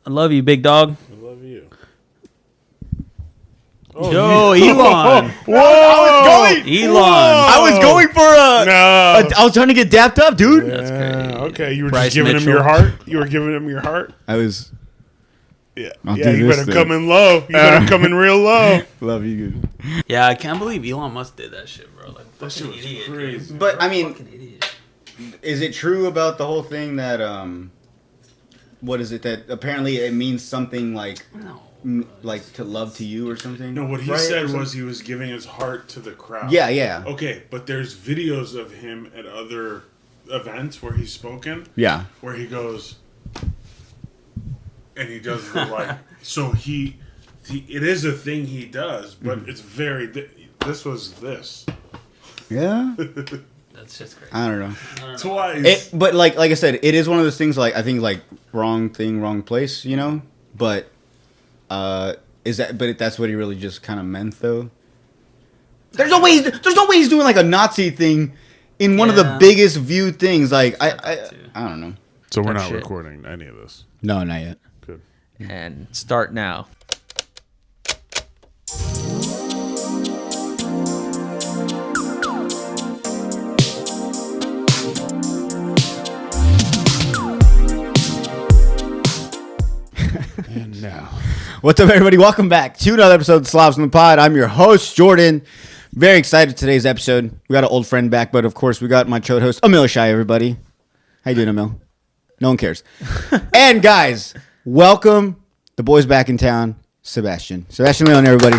I love you, big dog. I love you. Yo, Elon. Whoa! Elon. I was going for No. I was trying to get dapped up, dude. That's great. Okay, you were Bryce just giving him Mitchell. your heart. You were giving him your heart. I was. Yeah, I'll yeah. do You this better then. come in low. You better come in real low. Love you. Yeah, I can't believe Elon Musk did that shit, bro. Like, That shit was crazy. But I mean, Fucking idiot. is it true about the whole thing that what is it that apparently it means something like No. like to love to you or something? No, what he Right? said was he was giving his heart to the crowd. Yeah, yeah, Okay, but there's videos of him at other events where he's spoken, yeah. where he goes, and he does the like. So he it is a thing he does, but it's very. This was this. Yeah. That's just crazy. I don't know. Twice. But like I said, it is one of those things. Like I think like wrong thing, wrong place. You know. But is that? But that's what he really just kind of meant, though. There's no way. There's no way he's doing like a Nazi thing in one of the Yeah. biggest viewed things. Like I don't know. So we're Type not shit. recording any of this. No, not yet. Good. And start now. And now. What's up, everybody? Welcome back to another episode of Slobs in the Pod. I'm your host, Jordan. Very excited for today's episode. We got an old friend back, but of course, we got my chode host, Emil Shai, everybody. How you doing, Emil? No one cares. And guys, welcome the boys back in town, Sebastian. Sebastian Leon, everybody.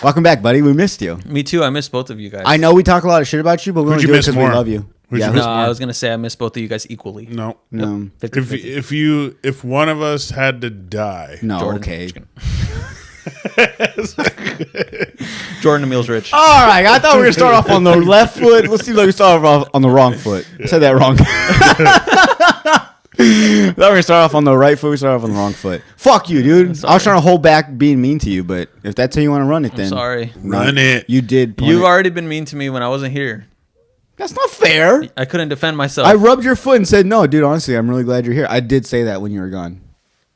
Welcome back, buddy. We missed you. Me too. I miss both of you guys. I know we talk a lot of shit about you, but we Who'd only you do it miss because we more? love you. Who'd you Yeah, miss No, more? I was gonna say I miss both of you guys equally. No. no, 50-50. If one of us had to die. no, Jordan. okay. Jordan Emil's rich. All right, I thought we were gonna start off on the left foot. Let's see if we start off on the wrong foot. I said that wrong. Thought we were gonna start off on the right foot. We started off on the wrong foot. Fuck you, dude. I was trying to hold back being mean to you, but if that's how you want to run it, then Sorry. Run it. You did. You've it. already been mean to me when I wasn't here. That's not fair. I couldn't defend myself. I rubbed your foot and said, "No, dude. Honestly, I'm really glad you're here." I did say that when you were gone.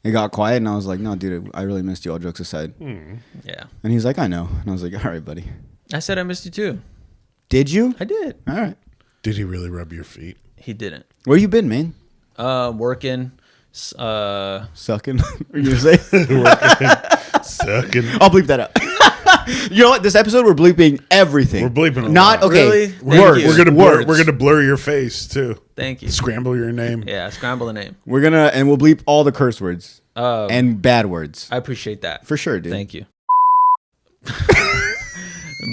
It got quiet, and I was like, "No, dude. I really missed you." All jokes aside. Yeah. And he's like, "I know." And I was like, "All right, buddy." I said I missed you too. Did you? I did. All right. Did he really rub your feet? He didn't. Where you been, man? Working. Sucking. Are you gonna say? Sucking. I'll bleep that out. You know what? This episode we're bleeping everything. We're bleeping a Not lot. okay. Really? Thank Words. you. We're gonna words. blur your face too. Thank you. Scramble your name. Yeah, scramble the name. We're gonna and we'll bleep all the curse words and bad words I appreciate that. for sure, dude. Thank you.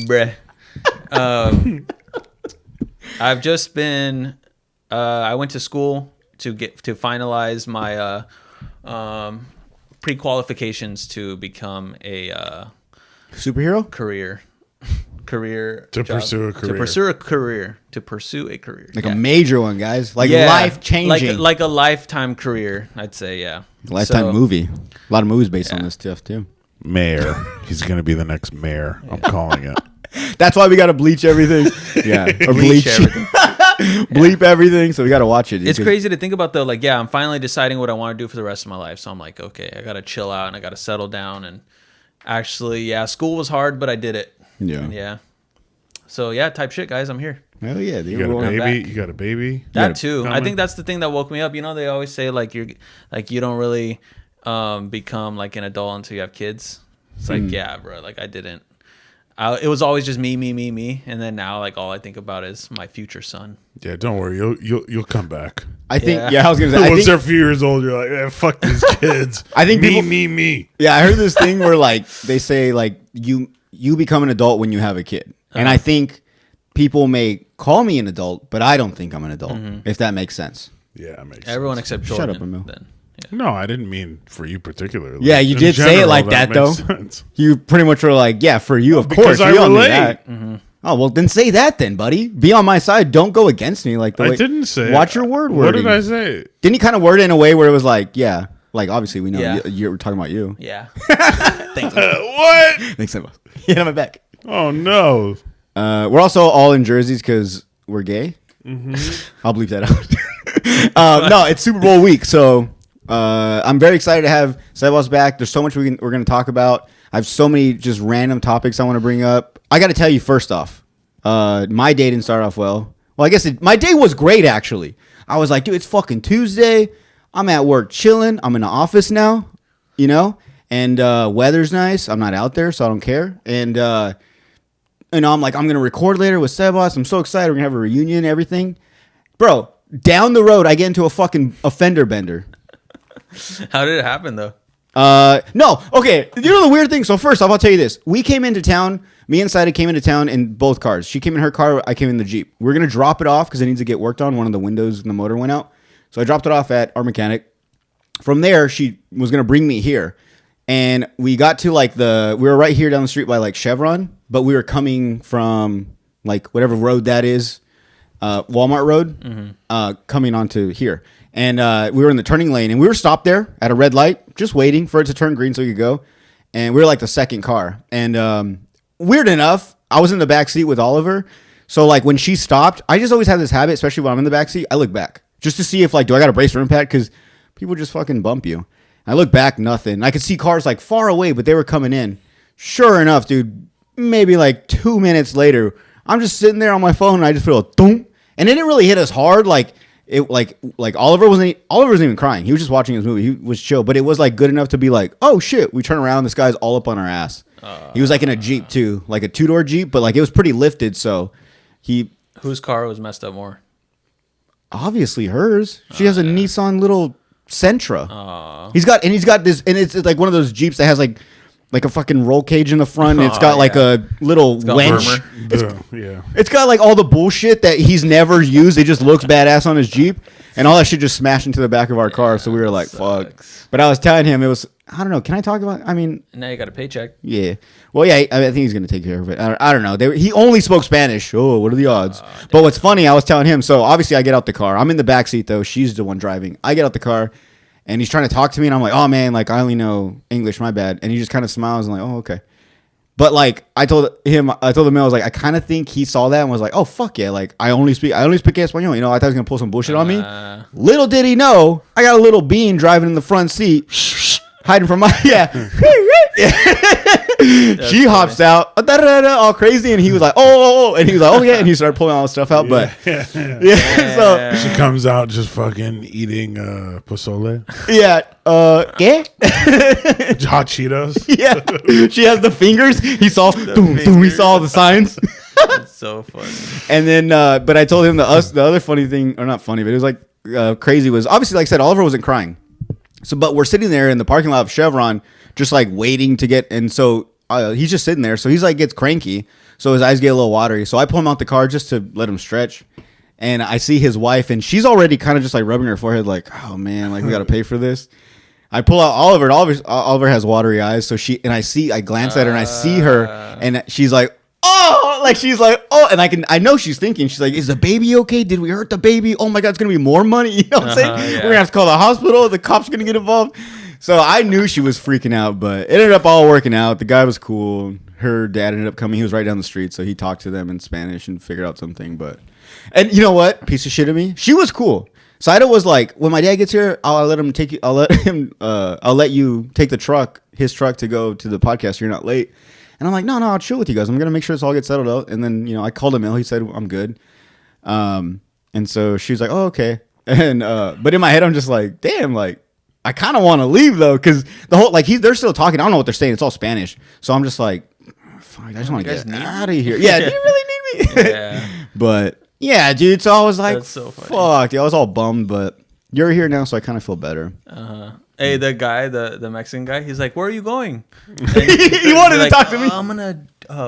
Bruh. I've just been I went to school to finalize my pre-qualifications to become a Superhero. career To job. pursue a career. to pursue a career. Like Yeah. a major one, guys. Like Yeah, life changing. like a lifetime career, I'd say. Yeah, Lifetime So, movie. A lot of movies based on Yeah. this stuff too. Mayor. He's gonna be the next mayor. I'm calling it. That's why we gotta bleach everything. Yeah, or bleach, everything. bleep everything. So we gotta watch it. It's crazy to think about though. Like, yeah, I'm finally deciding what I want to do for the rest of my life. So I'm like, okay, I gotta chill out and I gotta settle down. And actually, yeah, school was hard, but I did it. Yeah. And yeah. So yeah, type shit, guys. I'm here. Hell yeah, dude. You got a We're- baby. back. You got a baby. That Yeah, too. I coming. think that's the thing that woke me up. You know, they always say like you don't really become like an adult until you have kids. It's like, yeah, bro. Like I didn't. It was always just me, and then now like all I think about is my future son. Yeah, don't worry. You'll come back. I think. Yeah. Yeah, I was gonna say. I Once think, they're a few years old, you're like, eh, fuck these kids. I think people- me. yeah, I heard this thing where like they say like you become an adult when you have a kid, and I think people may call me an adult, but I don't think I'm an adult. If that makes sense. Yeah, it makes Everyone sense. except Shut Jordan. up, Emil. Then. Yeah. No, I didn't mean for you particularly. Yeah, you In did say it general, like that, though. makes sense. You pretty much were like, yeah, for you, of because course. I we all knew relate. that. Oh well, then say that then, buddy. Be on my side. Don't go against me like the way. I didn't say. Watch your word What wording. did I say? Didn't you kind of word it in a way where it was like, yeah, like obviously we know Yeah. you're talking about you. Yeah. What? Thanks so much. Yeah, I'm back. Oh no. We're also all in jerseys because we're gay. I'll bleep that out. No, it's Super Bowl week, so I'm very excited to have Sebas back. There's so much we're going to talk about. I have so many just random topics I want to bring up. I got to tell you first off, my day didn't start off well. Well, I guess my day was great, actually. I was like, dude, it's fucking Tuesday. I'm at work chilling. I'm in the office now, you know, and weather's nice. I'm not out there, so I don't care. And, I'm like, I'm going to record later with Sebas. I'm so excited. We're going to have a reunion and everything. Bro, down the road, I get into a fender bender. How did it happen though? No. Okay. You know the weird thing? So first off, I'll tell you this. We came into town. Me and Saida came into town in both cars. She came in her car. I came in the Jeep. We're going to drop it off because it needs to get worked on. One of the windows in the motor went out. So I dropped it off at our mechanic. From there, she was going to bring me here. And we got to we were right here down the street by like Chevron, but we were coming from like whatever road that is, Walmart Road, coming onto here. And we were in the turning lane, and we were stopped there at a red light, just waiting for it to turn green so we could go. And we were like the second car. And weird enough, I was in the back seat with Oliver. So like when she stopped, I just always have this habit, especially when I'm in the back seat, I look back just to see if like, do I got a brace for impact? Because people just fucking bump you. I look back, nothing. I could see cars like far away, but they were coming in. Sure enough, dude, maybe like 2 minutes later, I'm just sitting there on my phone and I just feel a thump. And it didn't really hit us hard. Like Oliver wasn't even crying. He was just watching his movie. He was chill, but it was like good enough to be like, oh shit, we turn around, this guy's all up on our ass. He was like in a Jeep too, like a 2-door Jeep, but like it was pretty lifted. So Whose car was messed up more? Obviously hers. She has a Nissan little Sentra. He's got this, and it's like one of those Jeeps that has like a fucking roll cage in the front. And it's got like a little wench. It's got like all the bullshit that he's never used. It just looks badass on his Jeep, and all that shit just smashed into the back of our car. So we were like, fuck. But I was telling him, it was, I don't know. Can I talk about? I mean, now you got a paycheck. Yeah. Well, yeah. I think he's gonna take care of it. I don't know. He only spoke Spanish. Oh, what are the odds? But what's funny? I was telling him. So obviously, I get out the car. I'm in the back seat though. She's the one driving. I get out the car, and he's trying to talk to me, and I'm like, oh man, like I only know English. My bad. And he just kind of smiles and like, oh okay. But like I told him, I was like, I kind of think he saw that and was like, oh fuck yeah, like I only speak Espanol. You know, I thought he was gonna pull some bullshit on me. Little did he know, I got a little bean driving in the front seat. Hiding from my she hops out all crazy, and he was like oh, and he was like oh yeah, and he started pulling all the stuff out. But so she comes out just fucking eating pozole. Hot Cheetos. Yeah, she has the fingers. He saw he saw the signs. That's so funny. And then but I told him the other funny thing, or not funny, but it was like crazy, was obviously, like I said, Oliver wasn't crying. So, but we're sitting there in the parking lot of Chevron, just like waiting to get, and so he's just sitting there. So he's like gets cranky, so his eyes get a little watery. So I pull him out the car just to let him stretch, and I see his wife, and she's already kind of just like rubbing her forehead, like, oh man, like we got to pay for this. I pull out Oliver, and Oliver has watery eyes. So I glance at her, and I see her, and she's like, oh, like she's like, oh, and I know she's thinking, she's like, is the baby okay? Did we hurt the baby? Oh my God, it's gonna be more money. You know what I'm saying? Yeah. We're gonna have to call the hospital. The cops are gonna get involved. So I knew she was freaking out, but it ended up all working out. The guy was cool. Her dad ended up coming. He was right down the street, so he talked to them in Spanish and figured out something. And you know what? Piece of shit of me. She was cool. Saida was like, when my dad gets here, I'll let you take his truck to go to the podcast. So you're not late. And I'm like, no, I'll chill with you guys. I'm going to make sure this all gets settled out. And then, I called Emil. He said, I'm good. And so she was like, oh, okay. And, but in my head, I'm just like, damn, like, I kind of want to leave though. Cause the whole, like they're still talking. I don't know what they're saying. It's all Spanish. So I'm just like, fuck, I just want to get out of here. Yeah. Do you really need me? Yeah. But yeah, dude. So I was like, so fuck. Yeah, I was all bummed, but you're here now. So I kind of feel better. Hey, the guy, the Mexican guy, he's like, where are you going? He wanted to talk to me. I'm going to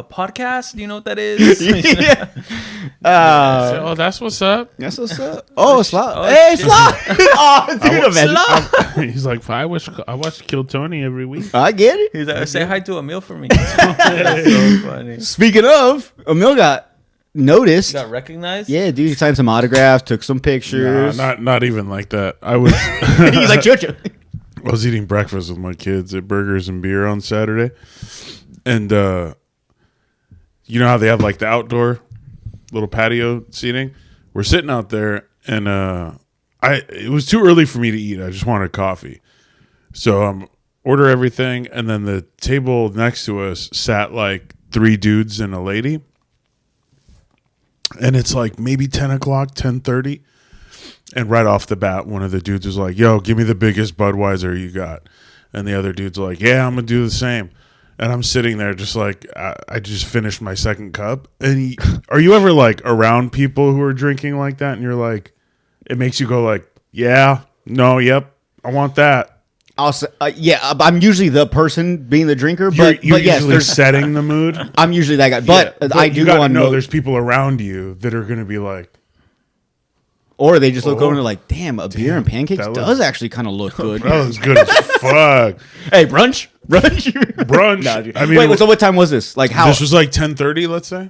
podcast. Do you know what that is? Yeah. Oh, that's what's up. That's what's up. Oh, Slav. Hey, Slav. Oh, dude, imagine. He's like, I watch Kill Tony every week. I get it. He's like, say hi to Emil for me. That's so funny. Speaking of, Emil got noticed. Got recognized? Yeah, dude. He signed some autographs, took some pictures. Nah, not even like that. I was. He's like, Chucha. I was eating breakfast with my kids at Burgers and Beer on Saturday, and you know how they have like the outdoor little patio seating? We're sitting out there, and it was too early for me to eat. I just wanted coffee. So order everything, and then the table next to us sat like 3 dudes and a lady. And it's like maybe 10 o'clock, 10:30. And right off the bat, one of the dudes was like, yo, give me the biggest Budweiser you got. And the other dude's like, yeah, I'm going to do the same. And I'm sitting there just like, I just finished my second cup. And are you ever like around people who are drinking like that? And you're like, it makes you go like, yeah, no, yep, I want that. I'll say, I'm usually the person being the drinker, You're but yes, usually setting the mood. I'm usually that guy. But, Yeah, I do you go gotta on know mode, there's people around you that are going to be like, or they just look Oh. over and they're like, damn, a beer and pancakes that does actually kind of look good. that was good as fuck. Hey, brunch? Brunch. No, dude. I mean, Wait, so what time was this? Like how? this was like 10:30, let's say.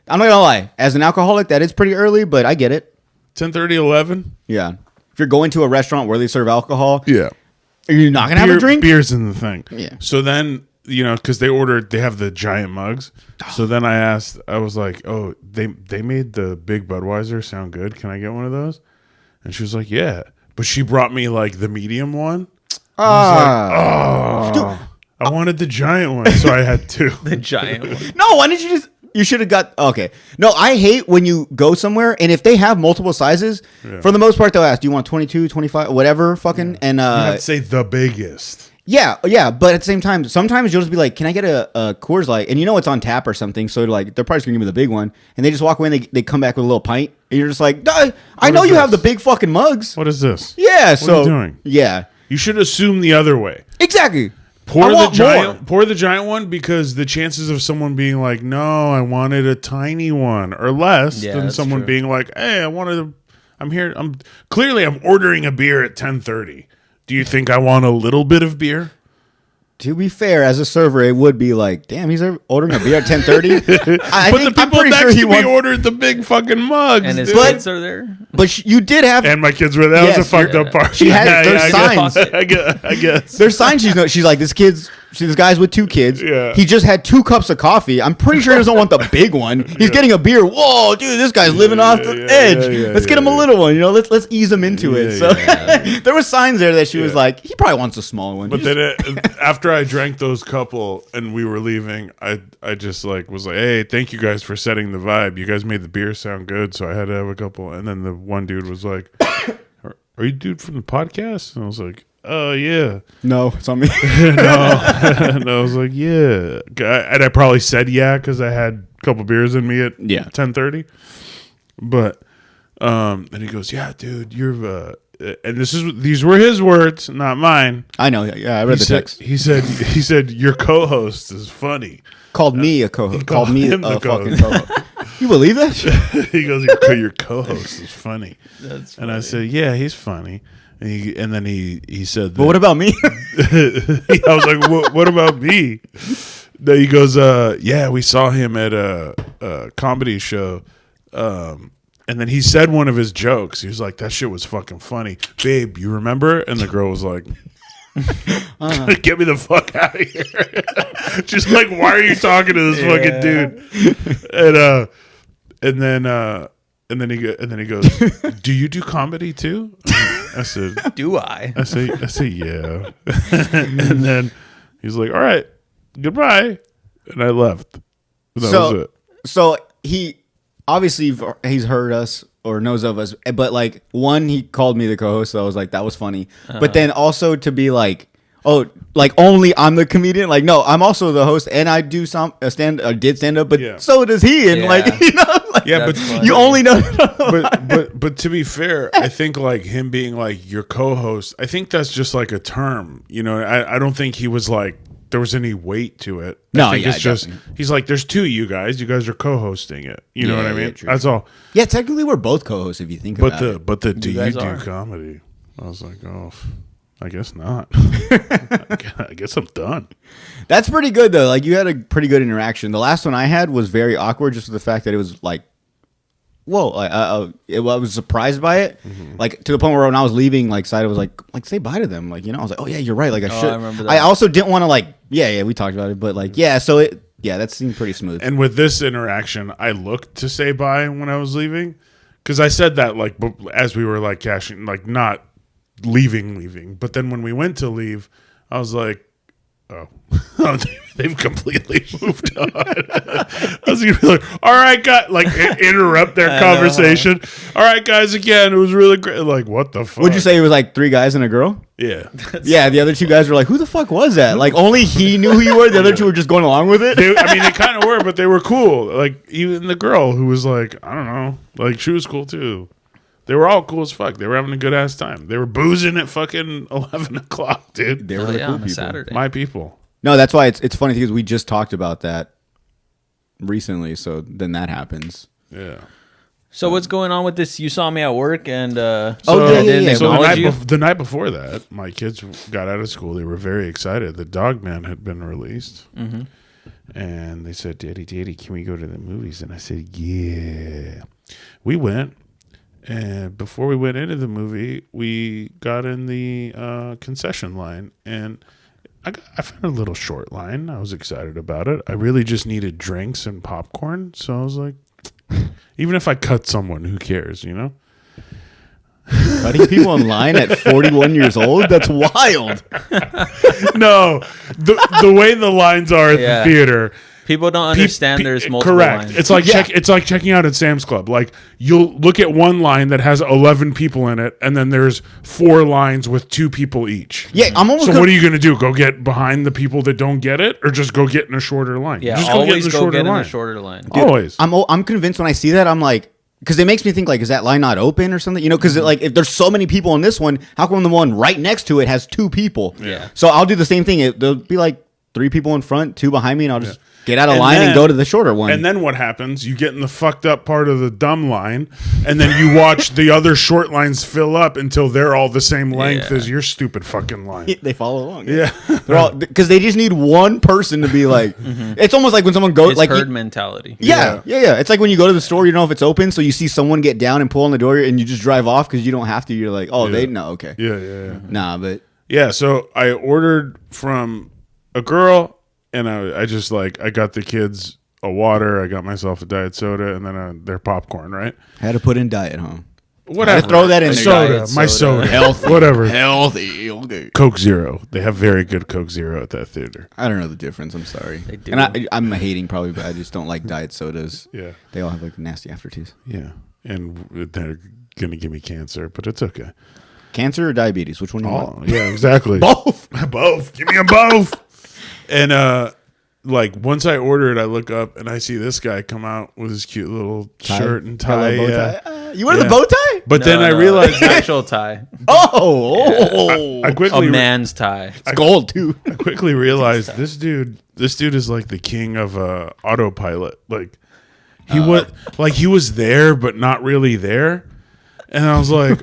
I'm not gonna lie. As an alcoholic, that is pretty early, but I get it. 10:30, 11. Yeah. If you're going to a restaurant where they serve alcohol, Yeah. are you not gonna have a drink? Beer's in the thing. Yeah. So then, because they have the giant mugs. So then I was like, oh, they made the big Budweiser sound good. Can I get one of those? And she was like, yeah. But she brought me like the medium one. I wanted the giant one, so I had 2. The giant one. No, why didn't you just? You should have got. Okay. No, I hate when you go somewhere and if they have multiple sizes, for the most part, they'll ask, do you want 22, 25, whatever, fucking, and You have to say the biggest. yeah, but at the same time, sometimes you'll just be like, can I get a Coors Light? And you know it's on tap or something, so like they're probably just gonna give me the big one, and they just walk away and they come back with a little pint, and you're just like, duh, I know is you have the this? big fucking mugs. What is this? Yeah, so are you doing? Yeah, You should assume the other way. exactly. Pour I the want giant, more. pour the giant one, because the chances of someone being like, "No, I wanted a tiny one," are less Yeah, than that's someone true. being like, "Hey, I'm here. I'm ordering a beer at 10:30. Do you think I want a little bit of beer?" To be fair, as a server, it would be like, damn, he's ordering a beer at 10:30. But the people next to me ordered the big fucking mugs, And his dude. kids are there. But you did have. And my kids were. That Yes, was a fucked up part. She had their I signs. guess. I guess. There's signs she's like, this guy's with 2 kids. Yeah. He just had 2 cups of coffee. I'm pretty sure he doesn't want the big one. He's getting a beer. Whoa, dude, this guy's living off the edge. Let's get him a little one. Let's ease him into it. So there were signs there that she was like, he probably wants a small one. But then after I drank those couple and we were leaving, I just like was like, hey, thank you guys for setting the vibe. You guys made the beer sound good, so I had to have a couple. And then the one dude was like, are you dude from the podcast? And I was like, oh yeah. No, it's on me. No. And I was like, yeah. And I probably said yeah because I had a couple beers in me at 10:30. But and he goes, yeah, dude, you're and these were his words, not mine. I know. Yeah, I read the text. He said your co-host is funny. Called me a co-host. Called me him a the fucking co-host. co-host. You believe that? He goes, your co-host is funny. That's And I said, yeah, he's funny. And then he said, But what about me? I was like, what about me? Then he goes, yeah, we saw him at a comedy show. And then he said one of his jokes. He was like, that shit was fucking funny. Babe, you remember? And the girl was like, get me the fuck out of here. Just like, why are you talking to this fucking dude? And then he goes, do you do comedy too? I said, Do I? I say yeah. And then he's like, all right, goodbye. And I left. That was it. So he obviously he's heard us or knows of us, but like one, he called me the co-host, so I was like, that was funny. But then also to be like, oh, like only I'm the comedian. Like, no, I'm also the host, and I do did stand up, but so does he. And like, like, Yeah, That's but funny. you only know. but to be fair, I think like him being like your co-host, I think that's just like a term. I don't think he was like there was any weight to it. No, I think yeah, it's just definitely. he's like there's 2 of you guys. You guys are co-hosting it. You know what I mean? true. That's all. Yeah, technically we're both co-hosts if you think about it. But the do you guys do are. comedy? I was like, oh, I guess not. I guess I'm done. That's pretty good though. Like you had a pretty good interaction. The last one I had was very awkward, just with the fact that it was like, whoa! I was surprised by it, like to the point where when I was leaving, like Saida was like say bye to them, like I was like, oh yeah, you're right. Like I should. I remember that. I also didn't want to like, we talked about it, but like so that seemed pretty smooth. And with this interaction, I looked to say bye when I was leaving because I said that like as we were like cashing, like not leaving. But then when we went to leave, I was like, oh, they've completely moved on. I was gonna be like, all right, guys, like interrupt their conversation. All right, guys, again, it was really great. Like, what the fuck? Would you say it was like 3 guys and a girl? Yeah. Yeah, the other 2 guys were like, who the fuck was that? Like, only he knew who you were. The other 2 were just going along with it. They kind of were, but they were cool. Like, even the girl who was like, I don't know, like, she was cool too. They were all cool as fuck. They were having a good ass time. They were boozing at fucking 11 o'clock, dude. They were the cool on a people. Saturday. My people. No, that's why it's funny because we just talked about that recently. So then that happens. Yeah. So what's going on with this? You saw me at work, and yeah. didn't So acknowledge you? the night before that, my kids got out of school. They were very excited. The Dog Man had been released. Mm-hmm. And they said, Daddy, can we go to the movies? And I said, yeah. We went. And before we went into the movie, we got in the concession line. And I found a little short line. I was excited about it. I really just needed drinks and popcorn. So I was like, even if I cut someone, who cares, you know? Cutting people in line at 41 years old? That's wild. No, the way the lines are at Yeah. the theater. People don't understand there's multiple correct. lines. It's like it's like checking out at Sam's Club. Like you'll look at one line that has 11 people in it, and then there's 4 lines with 2 people each. Yeah, I'm almost. So what are you going to do? Go get behind the people that don't get it, or just go get in a shorter line? Yeah, just always the go shorter get in line. the shorter line. Always. I'm convinced when I see that, I'm like, because it makes me think like, is that line not open or something? You know, because like if there's so many people in this one, how come the one right next to it has 2 people? Yeah. So I'll do the same thing. There'll be like 3 people in front, 2 behind me, and I'll just get out of And line and then- go to the shorter one. And then what happens? You get in the fucked up part of the dumb line, and then you watch the other short lines fill up until they're all the same length Yeah. as your stupid fucking line. they follow along. Yeah. They're all because they just need one person to be like. It's almost like when someone goes It's like. herd mentality. Yeah. It's like when you go to the store, you don't know if it's open, so you see someone get down and pull on the door, and you just drive off because you don't have to. You're like, oh, they know, okay, Yeah. nah, but Yeah, so I ordered from a girl, and I just like I got the kids a water, I got myself a diet soda, and then their popcorn. Right? had to put in diet, huh? Whatever. throw that in A there. soda, Diet my soda. soda, Healthy. whatever. Healthy, okay. Coke Zero. They have very good Coke Zero at that theater. I don't know the difference. I'm sorry. They do. And I'm hating probably, but I just don't like diet sodas. Yeah, They all have like nasty aftertaste. yeah, and they're gonna give me cancer, but it's okay. Cancer or diabetes? Which one do you Oh, want? yeah, exactly. Both. Both. Give me them both. And like once I order it, I look up and I see this guy come out with his cute little shirt and tie. Hello, bow Yeah. tie. You wear Yeah. the bow tie? But then I No, realized it's actual tie, Oh, I a quickly man's tie. it's gold too. I quickly realized this dude is like the king of autopilot. Like he was there but not really there. And I was like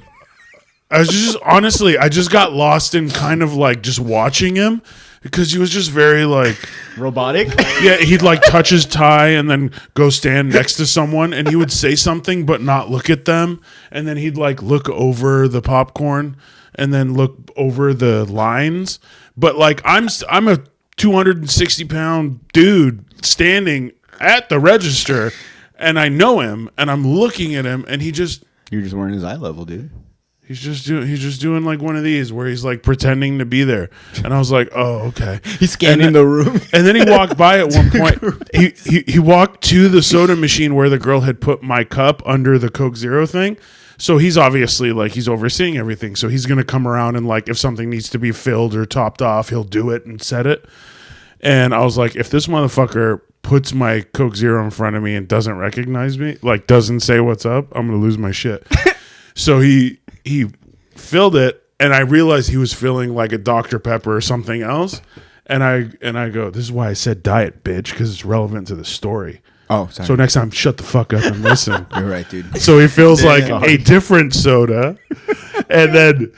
I just got lost in kind of like just watching him because he was just very like Robotic. yeah, he'd like touch his tie and then go stand next to someone and he would say something but not look at them. And then he'd like look over the popcorn and then look over the lines. But like I'm a 260-pound dude standing at the register and I know him and I'm looking at him and You're just wearing his eye level, dude. he's just doing like one of these where he's like pretending to be there. And I was like, oh, okay. He's scanning the room. And then he walked by at one point. He walked to the soda machine where the girl had put my cup under the Coke Zero thing. So he's obviously like he's overseeing everything. So he's gonna come around and like if something needs to be filled or topped off, he'll do it and set it. And I was like, if this motherfucker puts my Coke Zero in front of me and doesn't recognize me, like doesn't say what's up, I'm gonna lose my shit. So he filled it, and I realized he was filling like a Dr. Pepper or something else. And I go, this is why I said diet, bitch, because it's relevant to the story. Oh, sorry. So next time, shut the fuck up and listen. You're right, dude. So he feels like a different soda, and then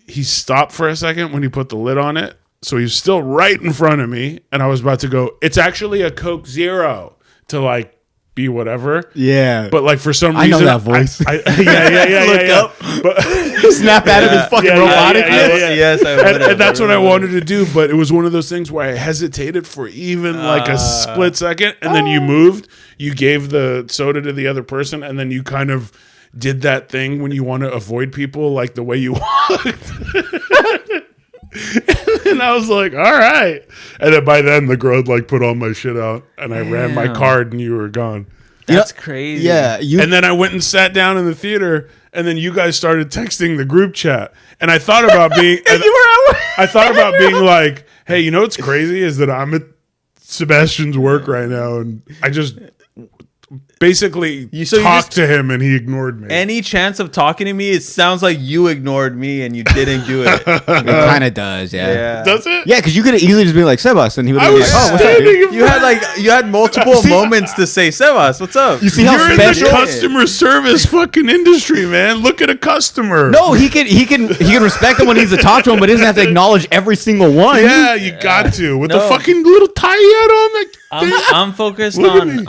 he stopped for a second when he put the lid on it. So he was still right in front of me, and I was about to go, it's actually a Coke Zero to like be whatever. Yeah. But like for some I reason, know that voice. yeah. Look up. But Snap out of his fucking robotic. Yes, I would have. and that's what I wanted to do, but it was one of those things where I hesitated for even like a split second, and then you moved. you gave the soda to the other person, and then you kind of did that thing when you want to avoid people, like the way you walked. And I was like, all right. And then by then, the girl had like put all my shit out, and I ran my Damn. card, and you were gone. That's crazy. Yeah, And then I went and sat down in the theater, and then you guys started texting the group chat. And I thought about being, I thought about being like, hey, you know what's crazy is that I'm at Sebastian's work right now, and I just basically so you talked just- to him, and he ignored me. Any chance of talking to me, it sounds like you ignored me and you didn't do it. it kind of does, yeah. Yeah. Does it? Yeah, because you could have easily just been like, Sebas, and he would I have been was like, oh, what's up, standing dude? in You had multiple moments to say, Sebas, what's up? You see how You're in the special? customer service fucking industry, man. Look at a customer. No, he can respect him when he needs to talk to him, but he doesn't have to acknowledge every single one. Yeah, you got to with the No. fucking little tie you had on. Like, I'm focused Look at me.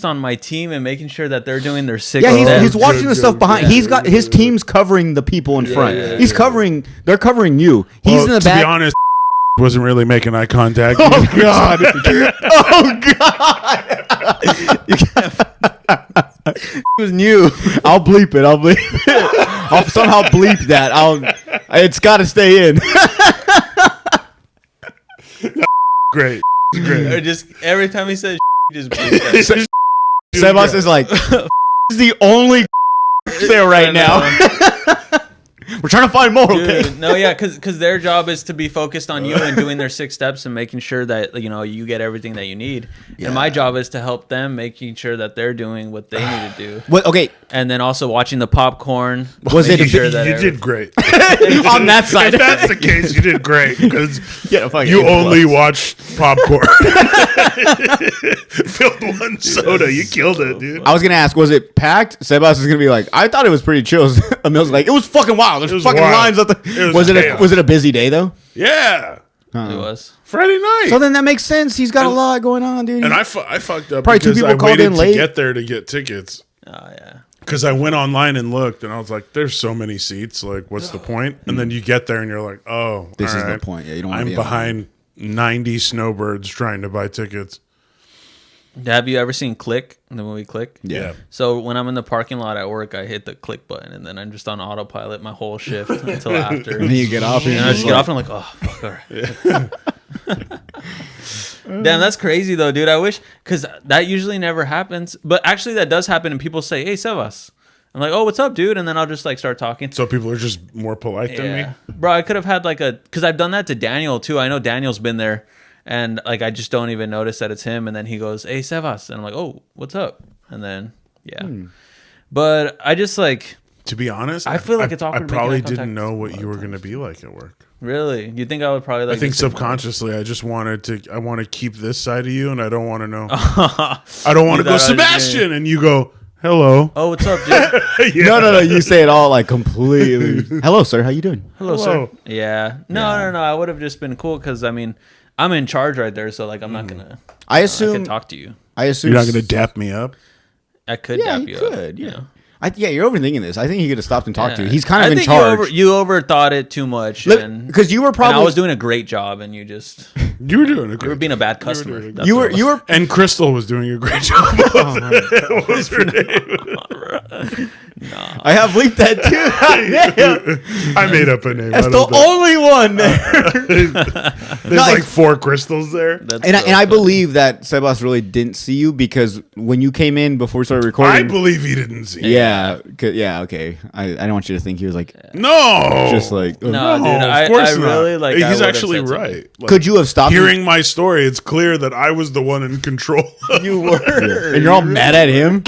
on my team and making sure that they're doing their sick. Yeah, steps. he's watching the good, stuff good, behind. good, He's got good, his good. team's covering the people in front. yeah, He's covering. They're covering you. He's well, in the to back. be honest, wasn't really making eye contact. Oh God! Oh God! It was new. I'll bleep it. I'll bleep it. I'll somehow bleep that. It's got to stay in. Great, Or great. just every time he says, he just bleep that. Sebas is like, is the only there right now. We're trying to find more. Okay. Dude, no, yeah, because their job is to be focused on you and doing their 6 steps and making sure that you get everything that you need. And my job is to help them, making sure that they're doing what they need to do, What? Okay. and then also watching the popcorn. Was it making a sure big- that You every- did great. On that side. If that's the case, you did great because Yeah, fucking you A+. only watched popcorn. Filled one soda. You killed it, dude. I was gonna ask, was it packed? Sebas is gonna be like, I thought it was pretty chill. Emil's like, it was fucking wild. There's was fucking wild. lines up the. It Was was it chaos. was it a busy day though? Yeah. It was. Friday night. So then that makes sense. He's got a lot going on, dude. and I fucked up Probably two because people I called waited in to late. get there to get tickets. Oh yeah. Because I went online and looked, and I was like, "There's so many seats. Like, what's the point?" And then you get there, and you're like, "Oh, This all is the right. point. Yeah, you don't wanna I'm be on behind 90 snowbirds trying to buy tickets." Have you ever seen Click, the movie Click? Yeah. So when I'm in the parking lot at work, I hit the click button, and then I'm just on autopilot my whole shift until after. And then you get off, and And I just get off, and I'm like, oh, fuck, all right. Damn, that's crazy though, dude. I wish, because that usually never happens, but actually that does happen, and people say, "Hey, Sebas," I'm like, "Oh, what's up, dude?" And then I'll just like start talking. So people are just more polite than me. Bro, I could have had like because I've done that to Daniel too. I know Daniel's been there, and like I just don't even notice that it's him. And then he goes, "Hey, Sebas," and I'm like, "Oh, what's up?" And then but I just like, To be honest, I feel like it's awkward I making probably eye contact didn't know a what lot you of were going to times. be like at work. really, you think I would probably like? I think just ignore it? subconsciously, I just wanted to. I want to keep this side of you, and I don't want to know. I don't want to You go, thought I was Sebastian, and you go, "Hello." Oh, what's up, dude? Yeah. No. You say it all like completely. Hello, sir. How you doing? Hello, Hello. sir. Yeah. No. I would have just been cool because I mean, I'm in charge right there, so like I'm not gonna. I I assume. can talk to you. I assume You're not going to dap me up. I could Yeah, dap you you could. up, Yeah. you know? Yeah, you're overthinking this. I think he could have stopped and talked to you. Yeah. He's kind of I in think charge. You overthought it too much, and Because you were and probably I was doing a great job, and you just You were doing a you great were being a bad customer. doing a That's you what were it you was. were And Crystal was doing a great job. What was her name? I have bleeped that too. I made up a name. That's I the don't know. only one there. There's like 4 crystals there. That's And so I funny. believe that Sebas really didn't see you because when you came in before we started I recording. believe he didn't see. it. Yeah, okay. I don't want you to think he was like, No. just like. No, dude, of I course not. really like. I He's would've actually said something. right. Like, Could you have stopped? hearing my story? It's clear that I was the one in control. You were, and you're all mad at him.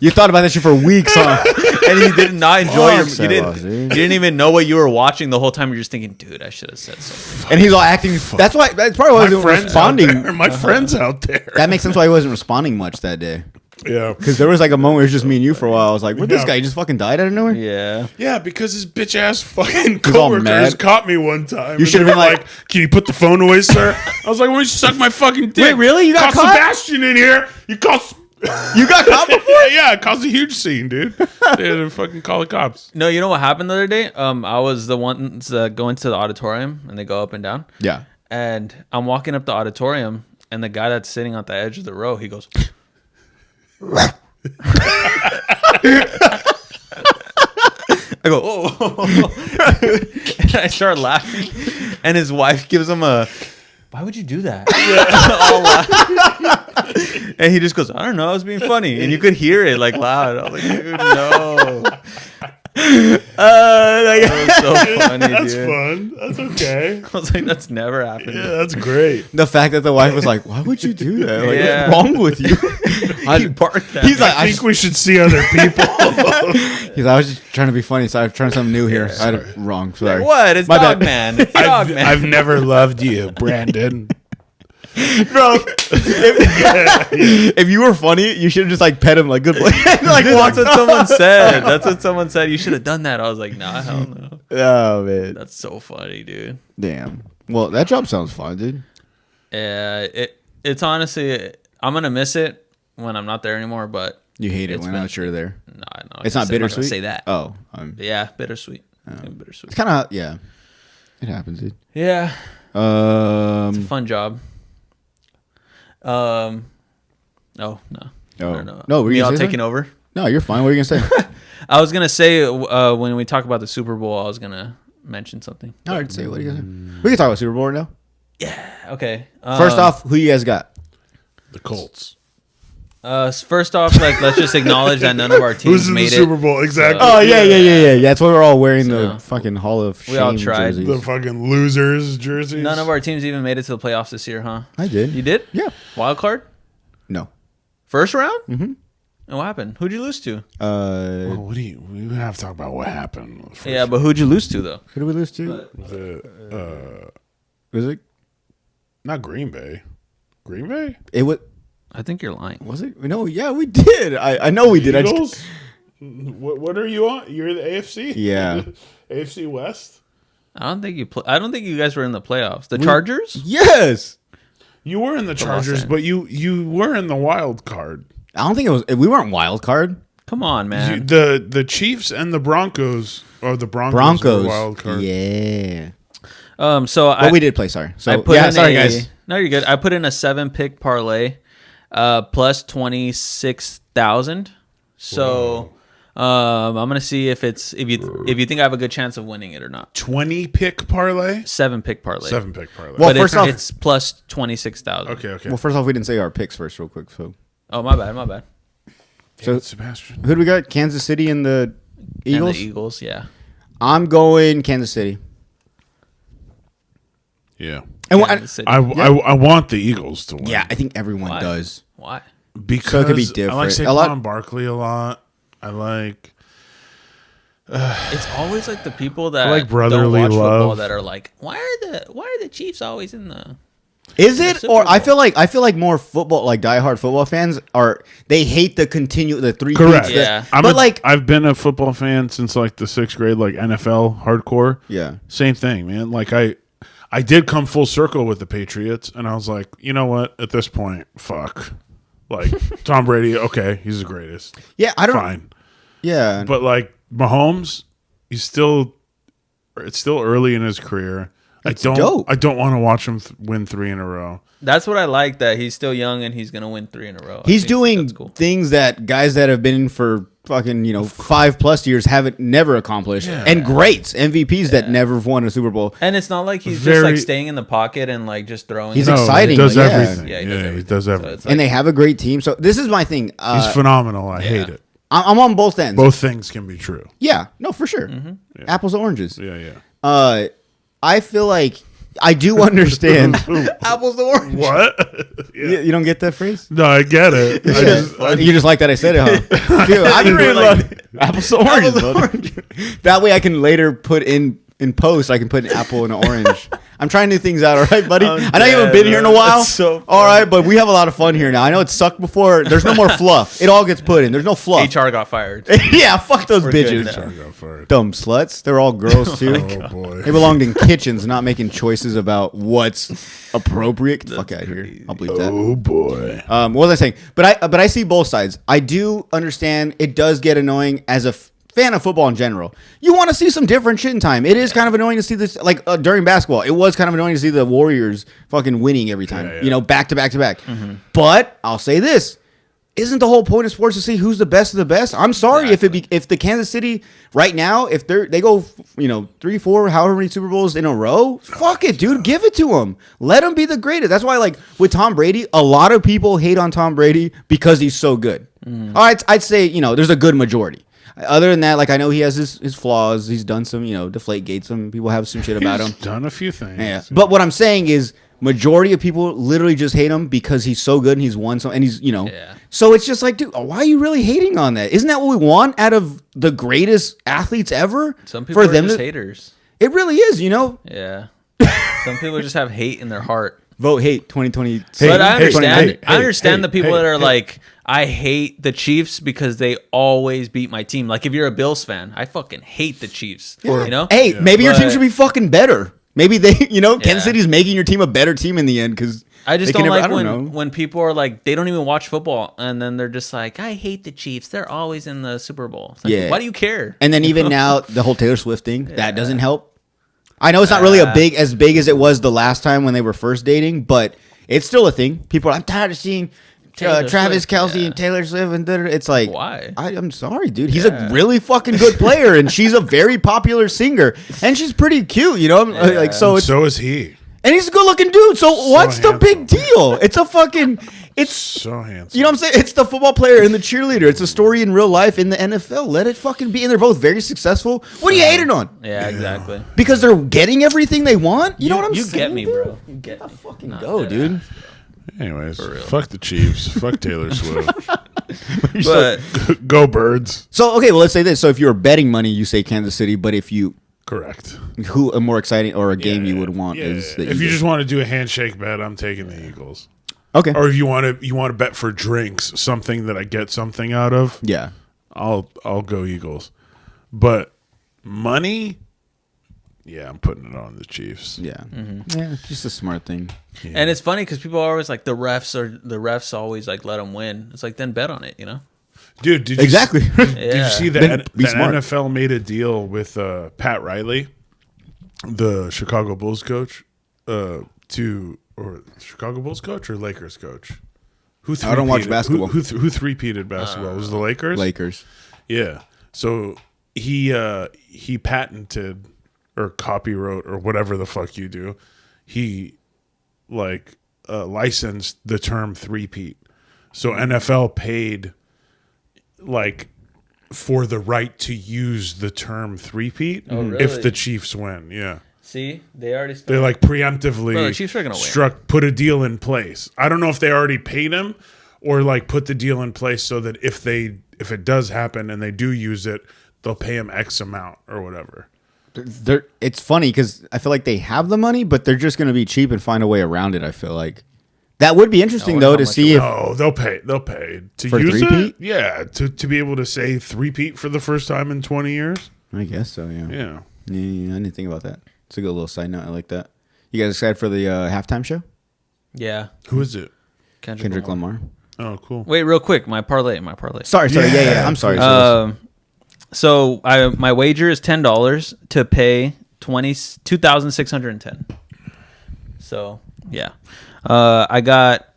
You thought about that shit for weeks, huh? and you did not enjoy your. Fuck You Sebas, didn't. dude. You didn't even know what you were watching the whole time. You're just thinking, dude, I should have said something. And he's all acting. That's why. That's probably why he My wasn't friends responding. out there. My friends out there. That makes sense why he wasn't responding much that day. Yeah. Because there was like a moment where it was just me and you for a while. I was like, "Where'd this Yeah. guy? He just fucking died out of nowhere." Yeah. Yeah, because his bitch ass fucking all coworkers mad. caught me one time. You and should've they been were like- "Can you put the phone away, sir?" I was like, "Why don't you suck my fucking dick?" Wait, really? You got caught? Sebastian in here. You caught. You got caught before? Yeah, it caused a huge scene, dude. They had to fucking call the cops. No, you know what happened the other day? I was the ones going to the auditorium, and they go up and down. Yeah. And I'm walking up the auditorium, and the guy that's sitting on the edge of the row, he goes, I go, oh, and I start laughing, and his wife gives him a, why would you do that? All laughing. And he just goes, I don't know, I was being funny, and you could hear it like loud. I was like, dude, no. That was so funny, That's dude. fun. That's okay. I was like, that's never happened. Yeah, that's great. The fact that the wife was like, "Why would you do that? Like, Yeah. what's wrong with you?" He barked at He's me. like, I think we should see other people. He's like, I was just trying to be funny, so I tried something new here. I had it wrong. Sorry. What? It's My Dog bad. Man. It's Dog Man. I've never loved you, Brandon. Bro, if you were funny, you should have just like pet him like good boy. Like Dude, walked that's what off. someone said. That's what someone said. You should have done that. I was like, nah, hell no. Oh man, That's so funny, dude. damn. Well, that job sounds fun, dude. Yeah, it's honestly, I'm gonna miss it when I'm not there anymore. But You hate it It's when been- I'm sure there. no, It's not bittersweet. Say that. Oh, Yeah, bittersweet. Bittersweet. it's kind of yeah. It happens, dude. Yeah, fun job. Oh no. Oh. I don't know. No, were you Me gonna all say taking over. No, you're fine. What are you gonna say? I was gonna say when we talk about the Super Bowl, I was gonna mention something. All right, say what are you gonna say? We can talk about Super Bowl right now. Okay. First off, who you guys got? The Colts. First off, like let's just acknowledge that none of our teams Who's in the made Super it. Bowl? Exactly. Oh yeah. That's why we're all wearing So, the fucking Hall of Shame we all tried. jerseys. The fucking losers jerseys. None of our teams even made it to the playoffs this year, huh? I did. You did? Yeah. Wild card? No. First round? Mm-hmm. And what happened? Who'd you lose to? Well, what do you? We have to talk about what happened. First. Yeah, but who'd you lose to though? Who did we lose to? Was it? Not Green Bay. Green Bay. It was. I think you're lying. Was it? No. Yeah, we did. I know we did. I just, Eagles. What are you on? You're the AFC. Yeah. AFC West. I don't think you guys were in the playoffs. The Chargers? yes. You were in the Chargers, End. but you were in the wild card. I don't think it was. We weren't wild card. Come on, man. The Chiefs and the Broncos, or the Broncos were wild card. Yeah. So We did play. Sorry. So I put yeah. in Sorry, a, guys. No, you're good. I put in a 7-pick parlay, plus 26,000. So, I'm gonna see if you think I have a good chance of winning it or not. 20-pick parlay. 7-pick parlay. 7-pick parlay. Well, But first it's, off- it's plus 26,000. okay. Well, first off, we didn't say our picks first, real quick. So Oh, my bad. so Sebastian. who do we got? Kansas City and the Eagles. And the Eagles, yeah. I'm going Kansas City. Yeah. And Kansas City. I want the Eagles to win. yeah, I think everyone Why? does. Why? Because So it could be I like different. A lot- Saquon Barkley a lot. I like. It's always like the people that like brotherly don't watch football love. that are like, why are the Chiefs always in the? Is it? Super Or I Bowl. feel like more football, like diehard football fans they hate the the three. Correct. peats that- Yeah. I've been a football fan since like the 6th grade, like NFL hardcore. Yeah. Same thing, man. Like I did come full circle with the Patriots, and I was like, you know what? At this point, fuck. Like Tom Brady, okay, he's the greatest. Yeah, I don't. Fine. Yeah, But like Mahomes, it's still early in his career. dope. I don't want to watch him win 3 in a row. That's what I like, that he's still young and he's gonna win 3 in a row. I he's think doing that's cool. things that guys that have been in for fucking 5+ years haven't never accomplished, and greats MVPs that never won a Super Bowl. And it's not like he's just Very- like staying in the pocket and like just throwing. He's it. exciting. He does yeah. everything. Yeah, Yeah, he does everything. he does So everything. it's And they have a great team. So this is my thing. He's phenomenal. I hate it. I'm on both ends. Both things can be true. Yeah, no, for sure. Apples and oranges. Yeah. I feel like I do understand. Apples to oranges. What? You don't get that phrase? No, I get it. You just like that I said it, huh? Dude, I really love apples to oranges. That way I can later put in post, I can put an apple and an orange. I'm trying new things out, all right, buddy? I know you haven't been here in a while. That's so all right, but we have a lot of fun here now. I know it sucked before. There's no more fluff. It all gets put in. There's no fluff. HR got fired. Yeah, fuck those good bitches. now. Sorry, go for it. Dumb sluts. They're all girls too. Oh boy. They belonged in kitchens, not making choices about what's appropriate. Get the fuck out of here. I'll believe that. Oh boy. What was I saying? But I see both sides. I do understand it does get annoying as a fan of football in general. You want to see some different shit in time. It is kind of annoying to see this, like during basketball. It was kind of annoying to see the Warriors fucking winning every time. Yeah. You know, back to back to back. But I'll say this: isn't the whole point of sports to see who's the best of the best? I'm sorry if the Kansas City right now, if they go 3, 4, however many Super Bowls in a row, fuck it, dude, give it to them. Let them be the greatest. That's why, like with Tom Brady, a lot of people hate on Tom Brady because he's so good. I'd say there's a good majority. Other than that, like I know he has his flaws. He's done some deflate gates. Some people have some shit about him. Done a few things. Yeah. But what I'm saying is, majority of people literally just hate him because he's so good and he's won so, and he's Yeah. So it's just like, dude, why are you really hating on that? Isn't that what we want out of the greatest athletes ever? Some people for are them just to, haters. It really is, Yeah. Some people just have hate in their heart. Vote hate 2020. But I understand. I hey, understand the people hey, that are hey. like, I hate the Chiefs because they always beat my team. Like if you're a Bills fan, I fucking hate the Chiefs. Hey, maybe your team should be fucking better. Maybe they, Kansas City's making your team a better team in the end because I just they don't can like never, I don't know. when people are like, they don't even watch football, and then they're just like, I hate the Chiefs. They're always in the Super Bowl. It's like, Yeah. Why do you care? And then even now, the whole Taylor Swift thing, that doesn't help. I know it's not really as big as it was the last time when they were first dating, but it's still a thing. People are, I'm tired of seeing Taylor Travis Swift, Kelce and Taylor Swift, and it's like, Why? I'm sorry, dude. He's a really fucking good player, and she's a very popular singer, and she's pretty cute, Like so, it's So is he. and he's a good looking dude. So what's the big handsome. deal? It's a fucking. It's So handsome. you know what I'm saying? It's the football player and the cheerleader. It's a story in real life in the NFL. Let it fucking be. And they're both very successful. What are you hating on? Yeah, exactly. Because they're getting everything they want? You know what I'm You saying? get me, dude? bro. You get me. Fucking Nah, go, dead dude. ass. Anyways, fuck the Chiefs. Fuck Taylor Swift. But Go Birds. So, okay, well, let's say this. So if you're betting money, you say Kansas City. But if you, Correct. who a more exciting or a game you would want Yeah. is the If you Eagles. just want to do a handshake bet, I'm taking the Eagles. Okay. Or if you want to bet for drinks, something that I get something out of, Yeah. I'll go Eagles. But money, yeah, I'm putting it on the Chiefs. Yeah. Yeah, it's just a smart thing. and it's funny because people are always like, the refs always like let them win. It's like, then bet on it, Dude, did you Exactly. Did you see Then that be the smart. NFL made a deal with Pat Riley, the Chicago Bulls coach, or Chicago Bulls coach or Lakers coach? Who I don't watch three-peated- basketball. Who three-peated basketball? Was it the Lakers? Lakers. Yeah. So he patented or copywrote or whatever the fuck you do. He licensed the term three-peat. So NFL paid for the right to use the term three-peat really? if the Chiefs win. Yeah. See, they already They preemptively Bro, the Chiefs are gonna win. put a deal in place. I don't know if they already paid him or put the deal in place so that if it does happen and they do use it, they'll pay him X amount or whatever. It's funny because I feel like they have the money, but they're just going to be cheap and find a way around it. I feel like that would be interesting wonder though how to much see if No, they'll pay to For use three-peat? it. Yeah, to be able to say three-peat for the first time in 20 years. I guess so. Yeah. Yeah. I didn't think about that. It's a good little side note. I like that. You guys excited for the halftime show? Yeah. Who is it? Kendrick Lamar. Oh, cool. Wait, real quick, my parlay. Sorry. Yeah. I'm sorry. So my wager is $10 to pay 2,610. So yeah, I got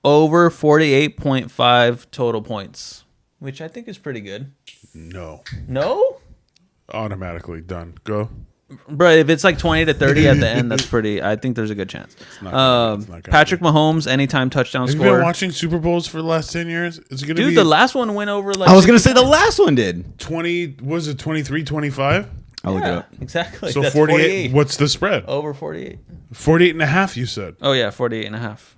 over 48.5 total points, which I think is pretty good. No. No, Automatically done. Go. bro, if it's like 20 to 30 at the end, that's pretty. I think there's a good chance. not gonna happen. Patrick Mahomes, anytime touchdown Have you score. been watching Super Bowls for the last 10 years? Is it going to Dude, be the last one went over like. I was going to say the last one did. 20, was it 23, 25? I'll look it Yeah, up. exactly. So That's 48. What's the spread? Over 48. 48 and a half, you said. Oh yeah, 48 and a half.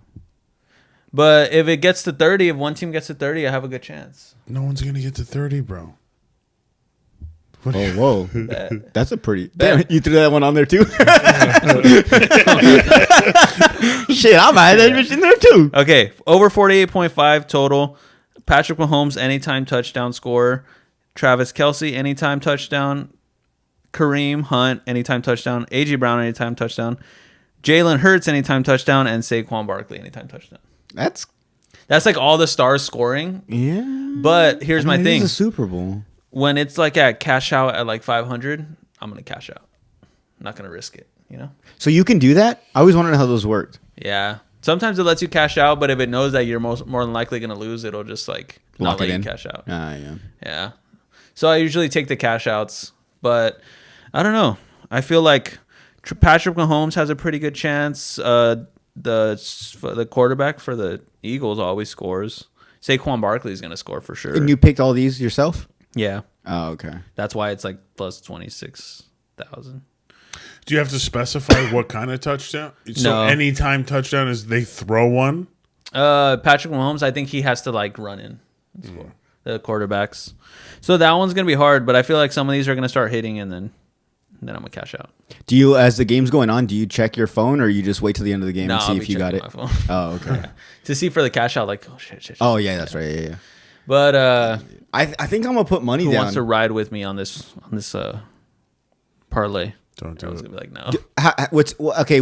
But if it gets to 30, if one team gets to 30, I have a good chance. No one's going to get to 30, bro. Oh, whoa. That's a pretty. Damn, you threw that one on there too? Shit, I might have that bitch in there too. Okay, over 48.5 total. Patrick Mahomes, anytime touchdown scorer. Travis Kelce, anytime touchdown. Kareem Hunt, anytime touchdown. A.J. Brown, anytime touchdown. Jalen Hurts, anytime touchdown. And Saquon Barkley, anytime touchdown. That's like all the stars scoring. yeah. But here's my thing. It's a Super Bowl. When it's like at cash out at like 500, I'm going to cash out. I'm not going to risk it, So you can do that? I always wondered how those worked. Yeah. It's Sometimes it lets you cash out, but if it knows that you're more than likely going to lose, it'll just like not Lock let it you in. cash out. Yeah. Yeah. So I usually take the cash outs, but I don't know. I feel like Patrick Mahomes has a pretty good chance. The quarterback for the Eagles always scores. Saquon Barkley is going to score for sure. And you picked all these yourself? Yeah. Oh, okay. That's why it's like plus 26,000. Do you have to specify what kind of touchdown? So No. anytime touchdown is they throw one? Patrick Mahomes, I think he has to like run in and score. The quarterbacks. So that one's going to be hard, but I feel like some of these are going to start hitting and then I'm going to cash out. Do you, as the game's going on, do you check your phone or you just wait till the end of the game No, and see I'll if be you got checking it? my phone. Oh, okay. To see for the cash out, like, oh, shit. Oh, yeah, that's right. Yeah. But I think I'm going to put money who down. wants to ride with me on this parlay? Don't do I was it. going to be like, no.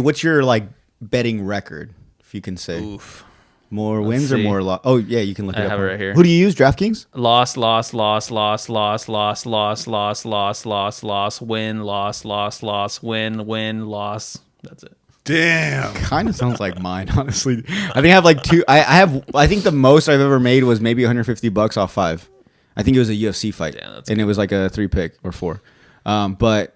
What's your like betting record, if you can say? Oof. More wins or see. more loss? Oh, yeah, you can look it I up. have it right here. Who do you use? DraftKings? Loss, win, loss. That's it. Damn. Kind of sounds like mine, honestly. I think I have like two. I think the most I've ever made was maybe $150 off 5. I think it was a UFC fight, Damn, that's and it was like a 3-pick or 4. But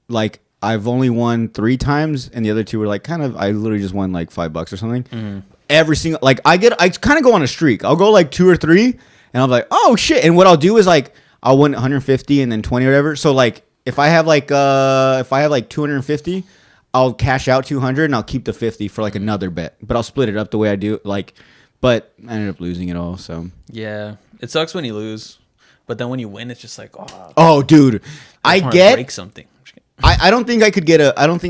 like I've only won 3 times, and the other 2 were like kind of. I literally just won like $5 or something. Mm-hmm. Every single I kind of go on a streak. I'll go like 2 or 3, and I'm like, oh shit. And what I'll do is like I'll win 150 and then 20 or whatever. So like if I have like 250. I'll cash out 200 and I'll keep the 50 for like another bet, but I'll split it up the way I do. Like, but I ended up losing it all. So Yeah. It sucks when you lose, but then when you win, it's just like, oh, oh, dude, I wanna get. break something. I'm just kidding. I don't think I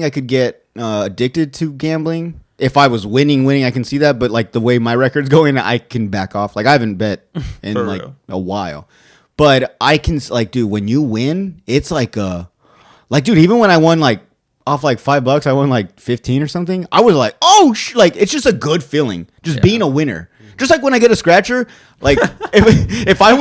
could get addicted to gambling. If I was winning, I can see that. But like the way my record's going, I can back off. Like I haven't bet in For like real. a while, but I can like, dude, when you win, it's like dude, even when I won like off like $5, I won like 15 or something. I was like, oh, like it's just a good feeling, just being a winner. Just like when I get a scratcher, like if I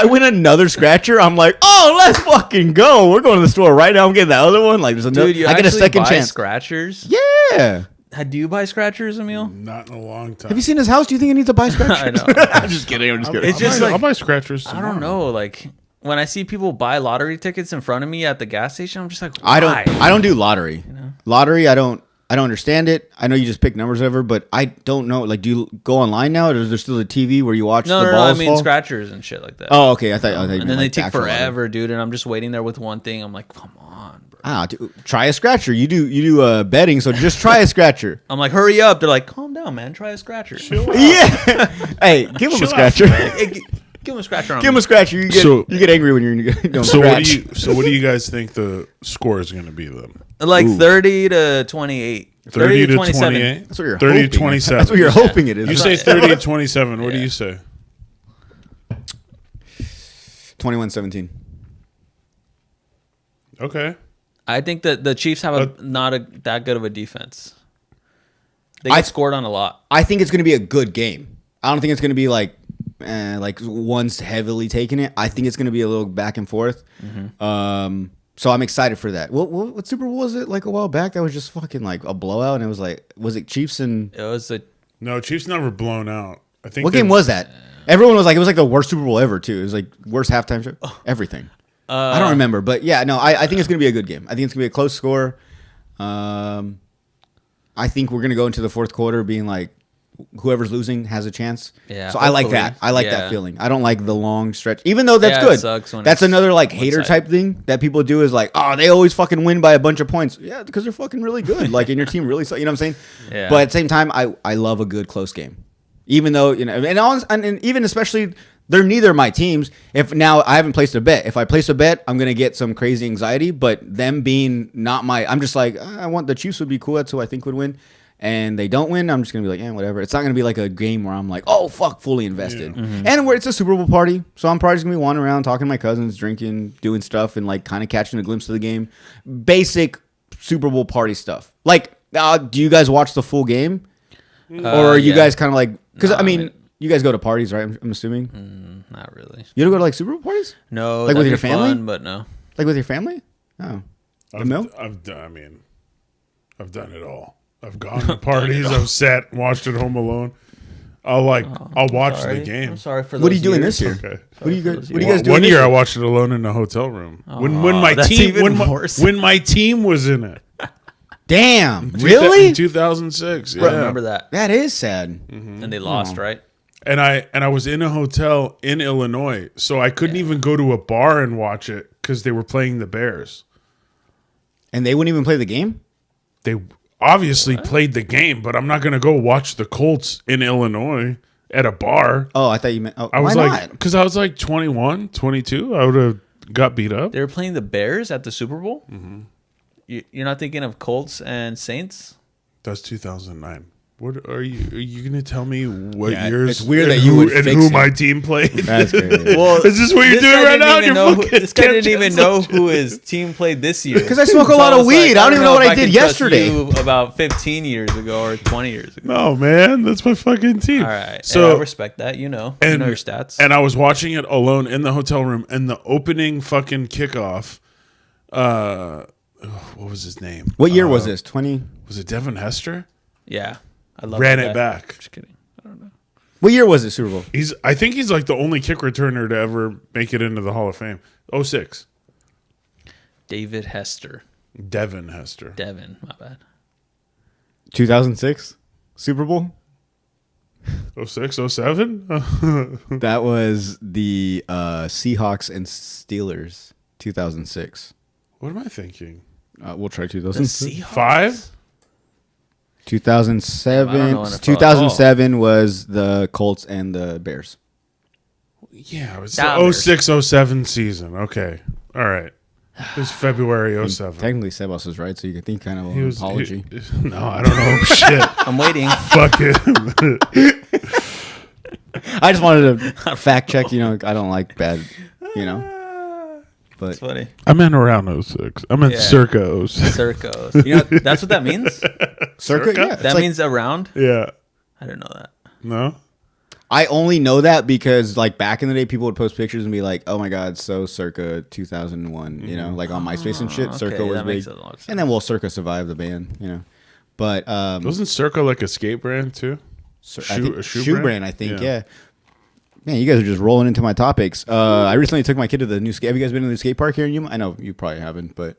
win another scratcher, I'm like, oh, let's fucking go. We're going to the store right now. I'm getting that other one. Like there's another. Dude, you I get a actually second buy chance. scratchers? Yeah. Do you buy scratchers, Emil? Not in a long time. Have you seen his house? Do you think he needs to buy scratchers? I know. I'm just kidding. I'm just kidding. It's just like- I'll buy scratchers. I don't know. Like when I see people buy lottery tickets in front of me at the gas station, I'm just like, I why? don't do lottery. Lottery, I don't understand it. I know you just pick numbers over, but I don't know. Like, do you go online now, or is there still a TV where you watch No, the no, no. balls I mean fall? scratchers and shit like that. Oh, okay. I thought you and meant, then they like, the take actual lottery. forever, dude. And I'm just waiting there with one thing. I'm like, come on, bro. Ah, dude, try a scratcher. You do betting, so just try a scratcher. I'm like, hurry up. They're like, calm down, man. Try a scratcher. Yeah. Hey, give him a Chill out, scratcher. Hey, give him a scratcher on Give him me. a scratcher. You get angry when you're going So scratch. what do you guys think the score is going to be then? Like Ooh. 30 to 28. 30 to 27. 28? That's what you're 30 to hoping. 27. That's what you're hoping it is. You say 30 to 27. What do you say? 21-17. Okay. I think that the Chiefs have not that good of a defense. They get scored on a lot. I think it's going to be a good game. I don't think it's going to be like one's heavily taking it. I think it's going to be a little back and forth. So I'm excited for that. What Super Bowl was it like a while back? That was just fucking like a blowout, and it was like, was it Chiefs and It was a No, Chiefs never blown out. I think what game was that? Everyone was like, it was like the worst Super Bowl ever too. It was like worst halftime show, everything. I don't remember, but yeah, no, I think it's going to be a good game. I think it's going to be a close score. I think we're going to go into the fourth quarter being like, whoever's losing has a chance. Yeah, So I like hopefully. that. I like Yeah. that feeling. I don't like the long stretch, even though that's Yeah, it good. sucks when That's it's another like hater one-sided. type thing that people do is like, oh, they always fucking win by a bunch of points. Yeah, because they're fucking really good. Like, and your team really, you know what I'm saying? Yeah. But at the same time, I love a good close game, even though and even especially they're neither my teams. If now I haven't placed a bet, if I place a bet, I'm gonna get some crazy anxiety. But them being not I'm just like, I want the Chiefs would be cool. That's who I think would win. And they don't win, I'm just gonna be like, yeah, whatever. It's not gonna be like a game where I'm like, oh fuck, fully invested. And where it's a Super Bowl party, so I'm probably just gonna be wandering around talking to my cousins, drinking, doing stuff, and like kind of catching a glimpse of the game. Basic Super Bowl party stuff. Like, do you guys watch the full game, or are you yeah. guys kind of like? Because No, I mean, you guys go to parties, right? I'm assuming. not really. You don't go to like Super Bowl parties, No, Like with that'd your be family? fun, but no. like with your family. Oh, I've Emil? done it all. I've gone to parties. I've sat and watched at home alone. I'll watch Sorry. the game. I'm sorry for What are those you doing years. this year? Okay. What are you for guys? those What are you guys doing? One this year I watched it alone in a hotel room. When my that's team even worse. when my team was in it. Damn, In really? 2006. Yeah. I remember that. That is sad. And they lost, right? And I was in a hotel in Illinois, so I couldn't even go to a bar and watch it because they were playing the Bears. And they wouldn't even play the game. They obviously played the game, but I'm not going to go watch the Colts in Illinois at a bar. Oh, I thought you meant. Oh, I was why like, not? because I was like 21, 22. I would have got beat up. They were playing the Bears at the Super Bowl. You're not thinking of Colts and Saints? That's 2009. What are you going to tell me what Yeah, years? it's weird and that you who, would and fix who it. my team played. That's crazy. Well, Is this what you're this doing guy right didn't now? even You're know fucking this guy Cam didn't even Chancellor. know who his team played this year. Because I smoke a lot of weed. I don't even know what I did yesterday. About 15 years ago or 20 years ago. No, man, that's my fucking team. All right. So I respect that. You know your stats. And I was watching it alone in the hotel room, and the opening fucking kickoff. What was his name? What year was this? 20. Was it Devin Hester? yeah. I love Ran that it guy. back. Just kidding. I don't know. What year was it? Super Bowl. I think he's like the only kick returner to ever make it into the Hall of Fame. 06. David Hester. Devin Hester. Devin. My bad. 2006 Super Bowl. 06, 07? That was the Seahawks and Steelers. 2006. What am I thinking? We'll try The 2006. Seahawks. 5? 2007. I don't know NFL. 2007 was the Colts and the Bears. Yeah, it was Downers. the 06, 07 season. Okay. All right. It was February 07. Technically, Sebas was right, so you can think kind of He an was, apology. no, I don't know. Shit. I'm waiting. Fuck him. I just wanted to fact check. You know, I don't like bad. You know, but It's funny. I meant around 06. I meant Yeah. circa 06. Circos. You know, that's what that means? circa. Yeah, That means around? Yeah. I didn't know that. No? I only know that because like back in the day, people would post pictures and be like, "Oh my god, so circa 2001." You know, like on MySpace and shit. Circa Okay, was that makes big, a lot of sense. and then well, Circa survived the ban. You know, but Wasn't circa like a skate brand too? a shoe shoe brand? brand, I think. Yeah. Man, you guys are just rolling into my topics. I recently took my kid to the new skate. Have you guys been to the skate park here in Yuma? I know you probably haven't, but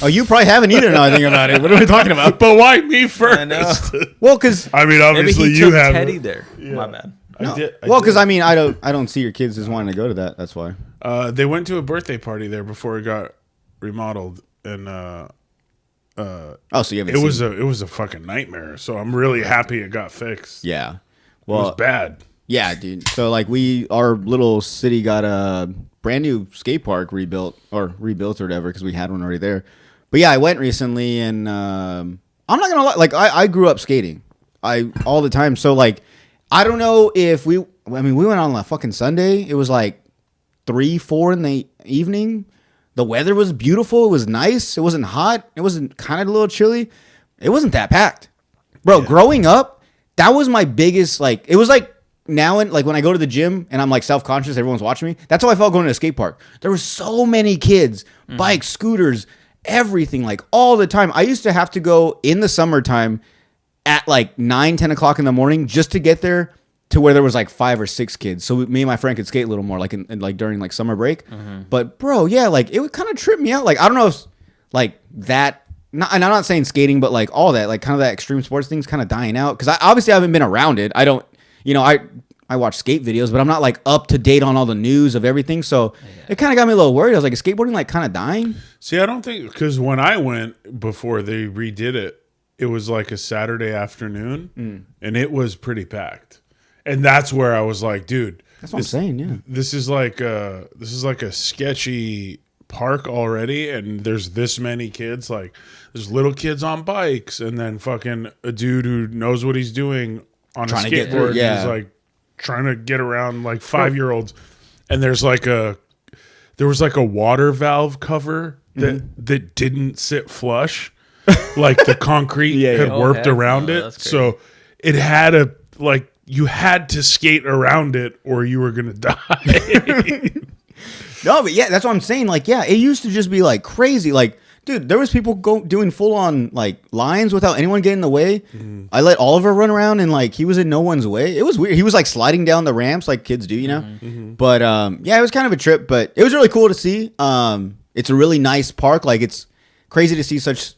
oh, you probably haven't either. Now I think about it. What are we talking about? But why me first? I know. Well, because I mean, Maybe obviously he you took have. Teddy there. My bad. no. did- I Well, did. because I mean, I don't see your kids as wanting to go to that. That's why. They went to a birthday party there before it got remodeled, and Oh, so you haven't. it seen was a fucking nightmare. So I'm really happy it got fixed. Yeah. It was Well, bad. yeah, dude. So like our little city got a brand new skate park rebuilt or whatever because we had one already there. But yeah, I went recently and I'm not gonna lie, like I grew up skating. All the time. So like I don't know if we went on a fucking Sunday. It was like 3-4 in the evening. The weather was beautiful. It was nice. It wasn't hot. It wasn't kind of a little chilly. It wasn't that packed. Bro, growing up, that was my biggest, like, it was like now, and like when I go to the gym and I'm like self-conscious, everyone's watching me. That's how I felt going to a skate park. There were so many kids, bikes, scooters, everything, like all the time. I used to have to go in the summertime at like 9-10 o'clock in the morning just to get there to where there was like 5 or 6 kids. So me and my friend could skate a little more like in like during like summer break. But bro, yeah, like it would kind of trip me out. Like I don't know if like that, and I'm not saying skating, but like all that, like kind of that extreme sports thing's kind of dying out. Cause I obviously haven't been around it. I don't, you know, I watch skate videos, but I'm not like up to date on all the news of everything. So it kind of got me a little worried. I was like, is skateboarding like kind of dying? See, I don't think because when I went before they redid it, it was like a Saturday afternoon, and it was pretty packed. And that's where I was like, dude, That's what I'm saying. Yeah. this is like a sketchy park already, and there's this many kids. Like, there's little kids on bikes, and then fucking a dude who knows what he's doing on Trying a to get through, skateboard. yeah. He's like trying to get around like 5-year-olds, and there was like a water valve cover that didn't sit flush, like the concrete had Oh, worked heck around no, it, that's crazy. so it had a like. You had to skate around it or you were going to die. No, but yeah, that's what I'm saying. Like, yeah, it used to just be like crazy. Like Dude, there was people doing full on like lines without anyone getting in the way. I let Oliver run around and like he was in no one's way. It was weird. He was like sliding down the ramps like kids do, you know. But yeah, it was kind of a trip, but it was really cool to see. It's a really nice park. Like it's crazy to see such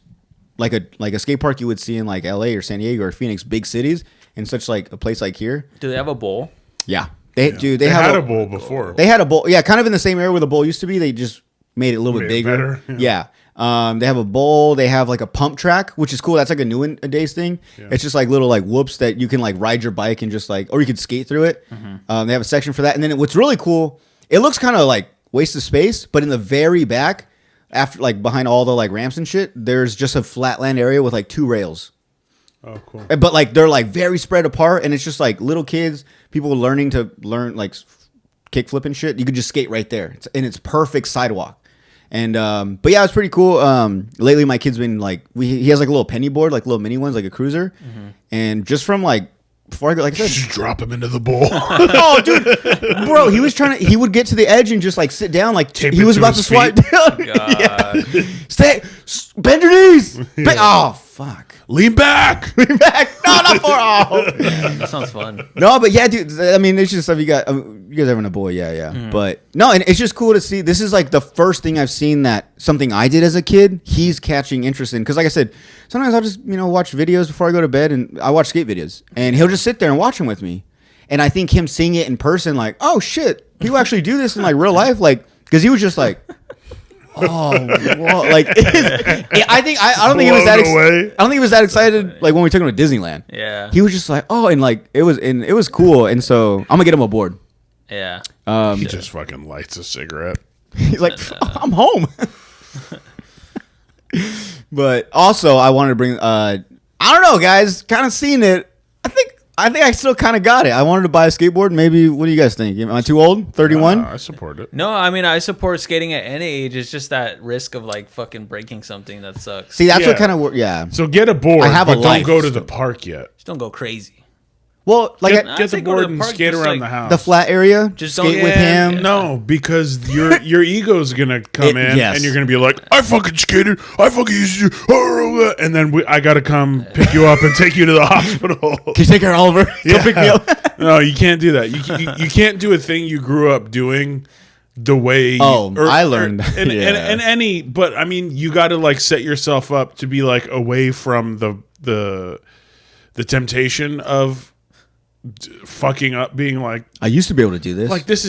like a skate park you would see in like LA or San Diego or Phoenix, big cities, in such like a place like here. Do they have a bowl? Yeah, They had a bowl before. They had a bowl, yeah, kind of in the same area where the bowl used to be. They just made it a little bit bigger. Better, yeah. They have a bowl. They have like a pump track, which is cool. That's like a new a days thing. Yeah. It's just like little like whoops that you can like ride your bike and just like, or you could skate through it. They have a section for that. And then what's really cool, it looks kind of like waste of space, but in the very back, after like behind all the like ramps and shit, there's just a flatland area with like 2 rails. Oh, cool. But like they're like very spread apart, and it's just like little kids, people learning like kickflip and shit. You could just skate right there, and it's perfect sidewalk. And but yeah, it's pretty cool. Lately, my kid's been like, he has like a little penny board, like little mini ones, like a cruiser, and just from like before I go, like I said, just drop him into the bowl. oh, dude, bro, he would get to the edge and just like sit down, like Tape he it was to about to his slide feet. down. Yeah. Bend your knees. Oh fuck. Lean back. Lean back. No, not for all. That sounds fun. No, but yeah, dude. I mean, it's just stuff you got. You guys having a boy, yeah. But no, and it's just cool to see. This is like the first thing I've seen that something I did as a kid, he's catching interest in. Because like I said, sometimes I'll just watch videos before I go to bed, and I watch skate videos, and he'll just sit there and watch them with me. And I think him seeing it in person, like, oh shit, people actually do this in like real life, like, because he was just like. Oh, well, like I don't think he was that. I don't think he was that excited. Like when we took him to Disneyland. Yeah. He was just like, oh, and like it was cool, and so I'm gonna get him a board. Yeah. He just fucking lights a cigarette. He's like, I'm home. But also, I wanted to bring. I don't know, guys. Kind of seen it. I think I still kind of got it. I wanted to buy a skateboard. Maybe, what do you guys think? Am I too old? 31? I support it. No, I mean, I support skating at any age. It's just that risk of like fucking breaking something that sucks. See, that's Yeah. what kind of, yeah. So get a board, I have a but don't life go to the still. park yet. Just don't go crazy. Well, like Get I'd say the go to board the and park, skate just, around like, the house. the flat area, Just skate don't- with yeah, him. yeah. No, because your ego's gonna come in, yes. and you're gonna be like, I fucking skated, I fucking used to, and then I gotta come pick you up and take you to the hospital. Can you take care of Oliver? Come pick me up. No, you can't do that. You can't do a thing you grew up doing the way. I learned. But I mean, you got to like set yourself up to be like away from the temptation of fucking up, being like I used to be able to do this. this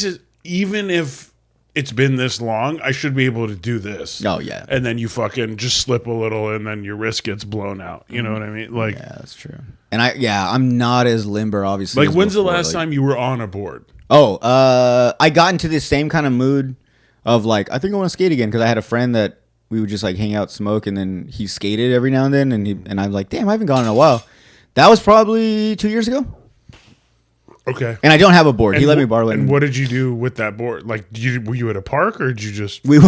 is even if it's been this long, I should be able to do this. Oh, yeah. And then you fucking just slip a little, and then your wrist gets blown out. You know what I mean? Like, yeah, that's true. And I'm not as limber, obviously. like as when's the before, last like- time you were on a board? Oh, I got into this same kind of mood of like, I think I want to skate again, because I had a friend that we would just like hang out, smoke, and then he skated every now and then, and I'm like, damn, I haven't gone in a while. That was probably 2 years ago, Okay. and I don't have a board. He let me borrow it. And what did you do with that board? Like, were you at a park, or did you just? We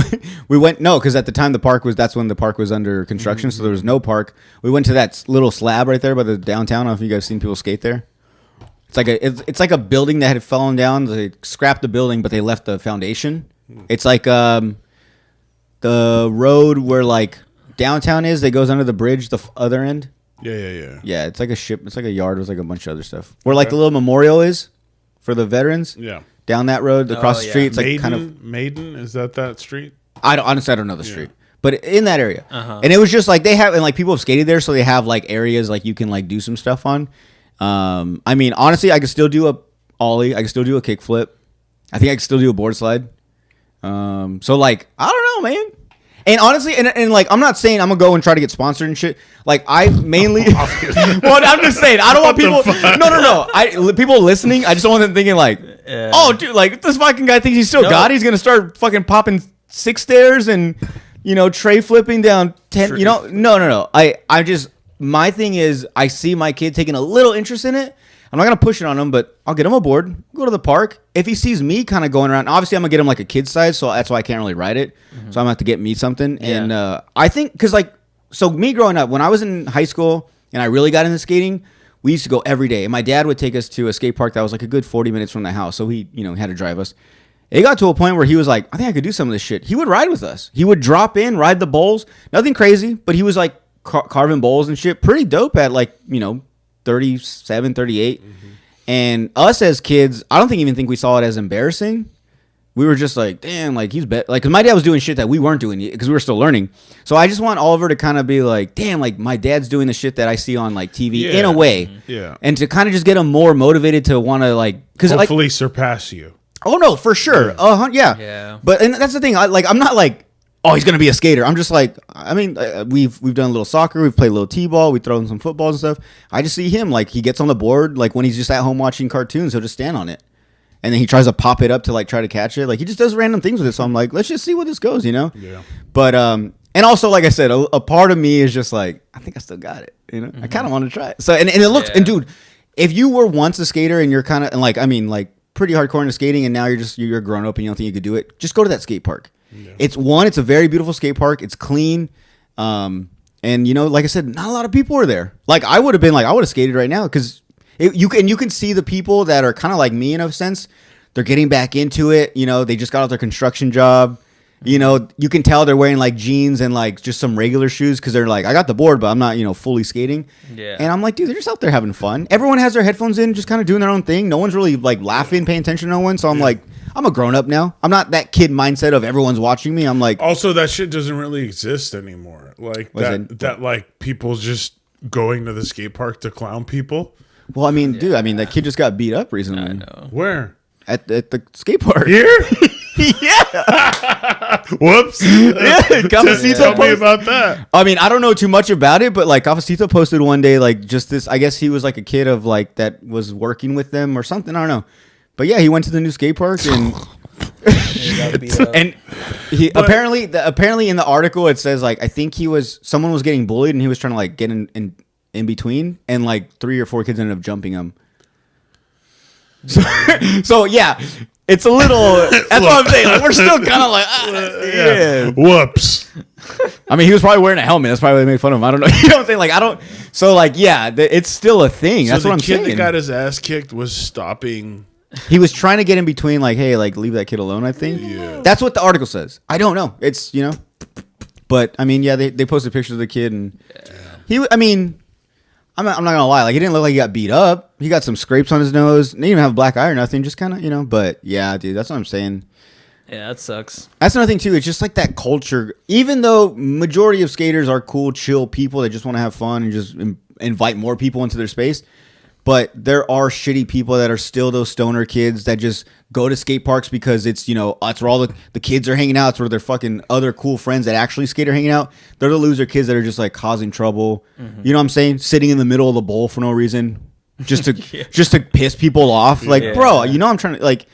went no, because at the time that's when the park was under construction, so there was no park. We went to that little slab right there by the downtown. I don't know if you guys seen people skate there. It's like a building that had fallen down. They scrapped the building, but they left the foundation. It's like the road where like downtown is. That goes under the bridge, the other end. Yeah. Yeah, it's like a ship. It's like a yard with like a bunch of other stuff. Where like the little memorial is for the veterans. Yeah. Down that road, across the yeah. street. It's like Maiden, kind of. Maiden, is that street? I don't know the street, but in that area, Uh-huh. and it was just like they have, and like people have skated there, so they have like areas like you can like do some stuff on. I mean, honestly, I could still do a ollie, I could still do a kickflip, I think I could still do a board slide. So like I don't know, man. And honestly, and like I'm not saying I'm gonna go and try to get sponsored and shit. Like I mainly, well, I'm just saying I don't want people. No. People listening, I just don't want them thinking like, oh, dude, like this fucking guy thinks he's still God. He's gonna start fucking popping 6 stairs and tray flipping down 10. No. I just my thing is I see my kid taking a little interest in it. I'm not gonna push it on him, but I'll get him aboard. Go to the park. If he sees me kind of going around, obviously I'm gonna get him like a kid size, so that's why I can't really ride it. So I'm gonna have to get me something. Yeah. And I think because so me growing up, when I was in high school and I really got into skating, we used to go every day. And my dad would take us to a skate park that was like a good 40 minutes from the house, so he had to drive us. It got to a point where he was like, I think I could do some of this shit. He would ride with us. He would drop in, ride the bowls. Nothing crazy, but he was like carving bowls and shit. Pretty dope at like, 37, 38. And us as kids, I don't even think we saw it as embarrassing. We were just like, damn, like he's like, cause my dad was doing shit that we weren't doing because we were still learning. So I just want Oliver to kind of be like, damn, like my dad's doing the shit that I see on like TV in a way. Yeah. And to kind of just get him more motivated to want to like, cause hopefully surpass you. Oh no, for sure. Yeah. Yeah. But and that's the thing. I'm not like, oh, he's gonna be a skater. I'm just like, I mean, we've done a little soccer, we've played a little t-ball, we throw in some footballs and stuff. I just see him like he gets on the board, like when he's just at home watching cartoons, he'll just stand on it, and then he tries to pop it up to like try to catch it. Like he just does random things with it. So I'm like, let's just see where this goes, Yeah. But and also like I said, a part of me is just like, I think I still got it. I kind of want to try it. So and it looks and dude, if you were once a skater and you're kind of like, I mean like pretty hardcore into skating and now you're grown up and you don't think you could do it, just go to that skate park. Yeah. It's a very beautiful skate park. It's clean. And like I said, not a lot of people are there. Like I would have skated right now because you can see the people that are kind of like me in a sense. They're getting back into it. They just got out their construction job. You can tell they're wearing like jeans and like just some regular shoes because they're like, I got the board, but I'm not, fully skating. Yeah. And I'm like, dude, they're just out there having fun. Everyone has their headphones in, just kind of doing their own thing. No one's really like laughing, paying attention to no one. So I'm like, I'm a grown up now. I'm not that kid mindset of everyone's watching me. I'm like, also that shit doesn't really exist anymore. Like that like people just going to the skate park to clown people. Well, I mean, dude, that kid just got beat up recently. I know. Where? At the skate park. Here? Yeah. Whoops. Yeah. Tell me about that. I mean, I don't know too much about it, but like Cafecito posted one day, like just this, I guess he was like a kid of like that was working with them or something. I don't know. But yeah, he went to the new skate park and and he apparently in the article it says like I think someone was getting bullied and he was trying to like get in between and like 3 or 4 kids ended up jumping him. So yeah, it's a little. That's what I'm saying. Like, we're still kind of like, yeah. Whoops. I mean, he was probably wearing a helmet. That's probably why they made fun of him. I don't know. You know what I'm saying? Like, I don't. So like, yeah, it's still a thing. That's what I'm saying. The kid that got his ass kicked was stopping. He was trying to get in between, like, hey, like, leave that kid alone, I think. Yeah. That's what the article says. I don't know. It's, But, I mean, yeah, they posted pictures of the kid, and I'm not going to lie. Like, he didn't look like he got beat up. He got some scrapes on his nose. He didn't even have a black eye or nothing. Just kind of, But, yeah, dude, that's what I'm saying. Yeah, that sucks. That's another thing, too. It's just like that culture. Even though majority of skaters are cool, chill people that just want to have fun and just invite more people into their space. But there are shitty people that are still those stoner kids that just go to skate parks because it's, that's where all the kids are hanging out. It's where their fucking other cool friends that actually skate are hanging out. They're the loser kids that are just like causing trouble. Mm-hmm. You know what I'm saying? Sitting in the middle of the bowl for no reason. Just to just to piss people off. Like, bro, I'm trying to like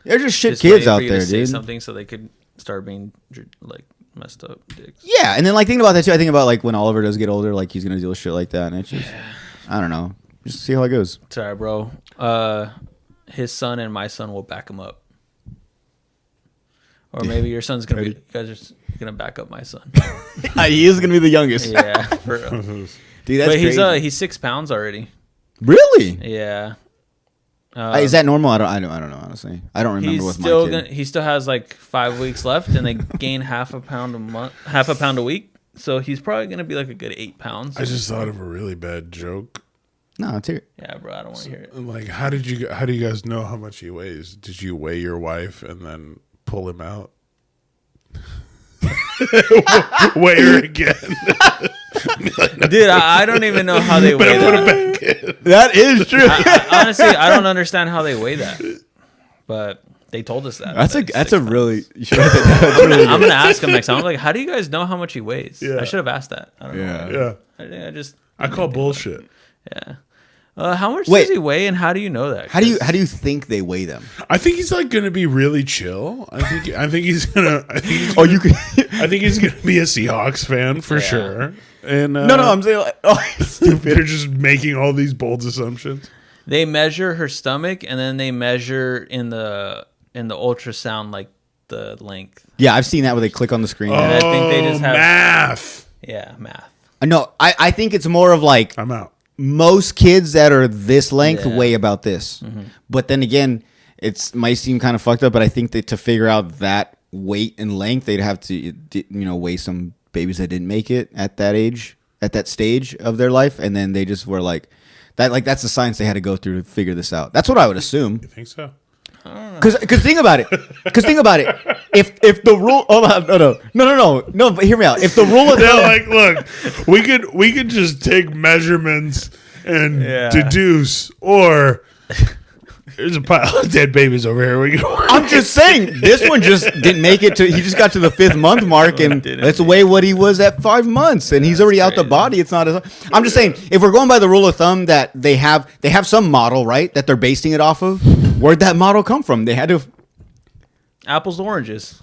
they're just shit kids out there, dude. Something so they could start being like messed up dicks. Yeah, and then like thinking about that too, I think about like when Oliver does get older, like he's gonna deal with shit like that. And it's just I don't know. Just see how it goes. Sorry, bro. His son and my son will back him up. Or maybe your son's gonna be. You guys are gonna back up my son. He is gonna be the youngest. Yeah, for real. Dude, that's crazy. He's 6 pounds already. Really? Yeah. Is that normal? I don't know. Honestly, I don't remember with my kid. He still has like 5 weeks left, and they gain half a pound a week. So he's probably gonna be like a good 8 pounds. I just thought of a really bad joke. No, let's hear it. Yeah, bro, I don't want to hear it. Like, how do you guys know how much he weighs? Did you weigh your wife and then pull him out? Weigh her again. Dude, I don't even know how they weigh that. That is true. Honestly, I don't understand how they weigh that. But they told us that. That's a really. You should write that down. That's really I'm gonna ask him next time. I'm like, how do you guys know how much he weighs? Yeah. I should have asked that. I don't know. Yeah. I call bullshit. Yeah. How much does he weigh, and how do you know that? How do you think they weigh them? I think he's like gonna be really chill. I think he's gonna. I think he's gonna be a Seahawks fan for sure. And no, I'm saying like, stupid. They're just making all these bold assumptions. They measure her stomach, and then they measure in the ultrasound like the length. Yeah, I've seen that where they click on the screen. And I think they just have math. Yeah, math. No, I think it's more of like I'm out. Most kids that are this length weigh about this. Mm-hmm. But then again, It's might seem kind of fucked up, but I think that to figure out that weight and length, they'd have to weigh some babies that didn't make it at that age, at that stage of their life, and then they just were like that. Like that's the science they had to go through to figure this out. That's what I would assume. You think so? Because think about it. If the rule, hold on, no, but hear me out. If the rule of They're thumb, like, look, we could just take measurements and deduce, or there's a pile of dead babies over here. I'm just saying, this one just didn't make it to. He just got to the 5th month mark, and let's weigh what he was at 5 months, and he's already out the body. It's not. I'm just saying, if we're going by the rule of thumb that they have some model, right, that they're basing it off of. Where'd that model come from? They had to. Apples to oranges.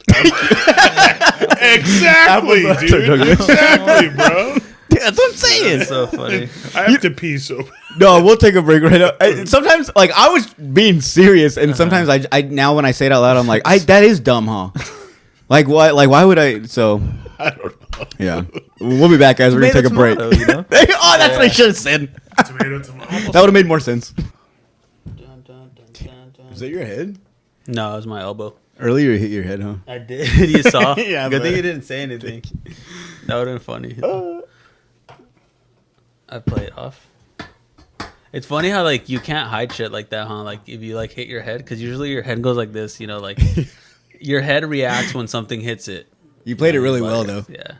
Exactly, dude. Exactly, bro. That's what I'm saying. That's so funny. I have to pee so. No, we'll take a break right now. Sometimes, like, I was being serious, and sometimes I now when I say it out loud, I'm like, that is dumb, huh? Like, why? Like, why would I? So, I don't know. yeah, we'll be back, guys. We're gonna take a break. Tomato, you know? Oh, that's what I should have said. Tomato. That would have made more sense. Is that your head? No, it was my elbow. Earlier, you hit your head, huh? I did. You saw? Yeah, Good but- thing you didn't say anything. That would have been funny. I play it off. It's funny how like you can't hide shit like that, huh? Like if you like hit your head, because usually your head goes like this, you know, like your head reacts when something hits it. You played it really Like, well, though. Yeah,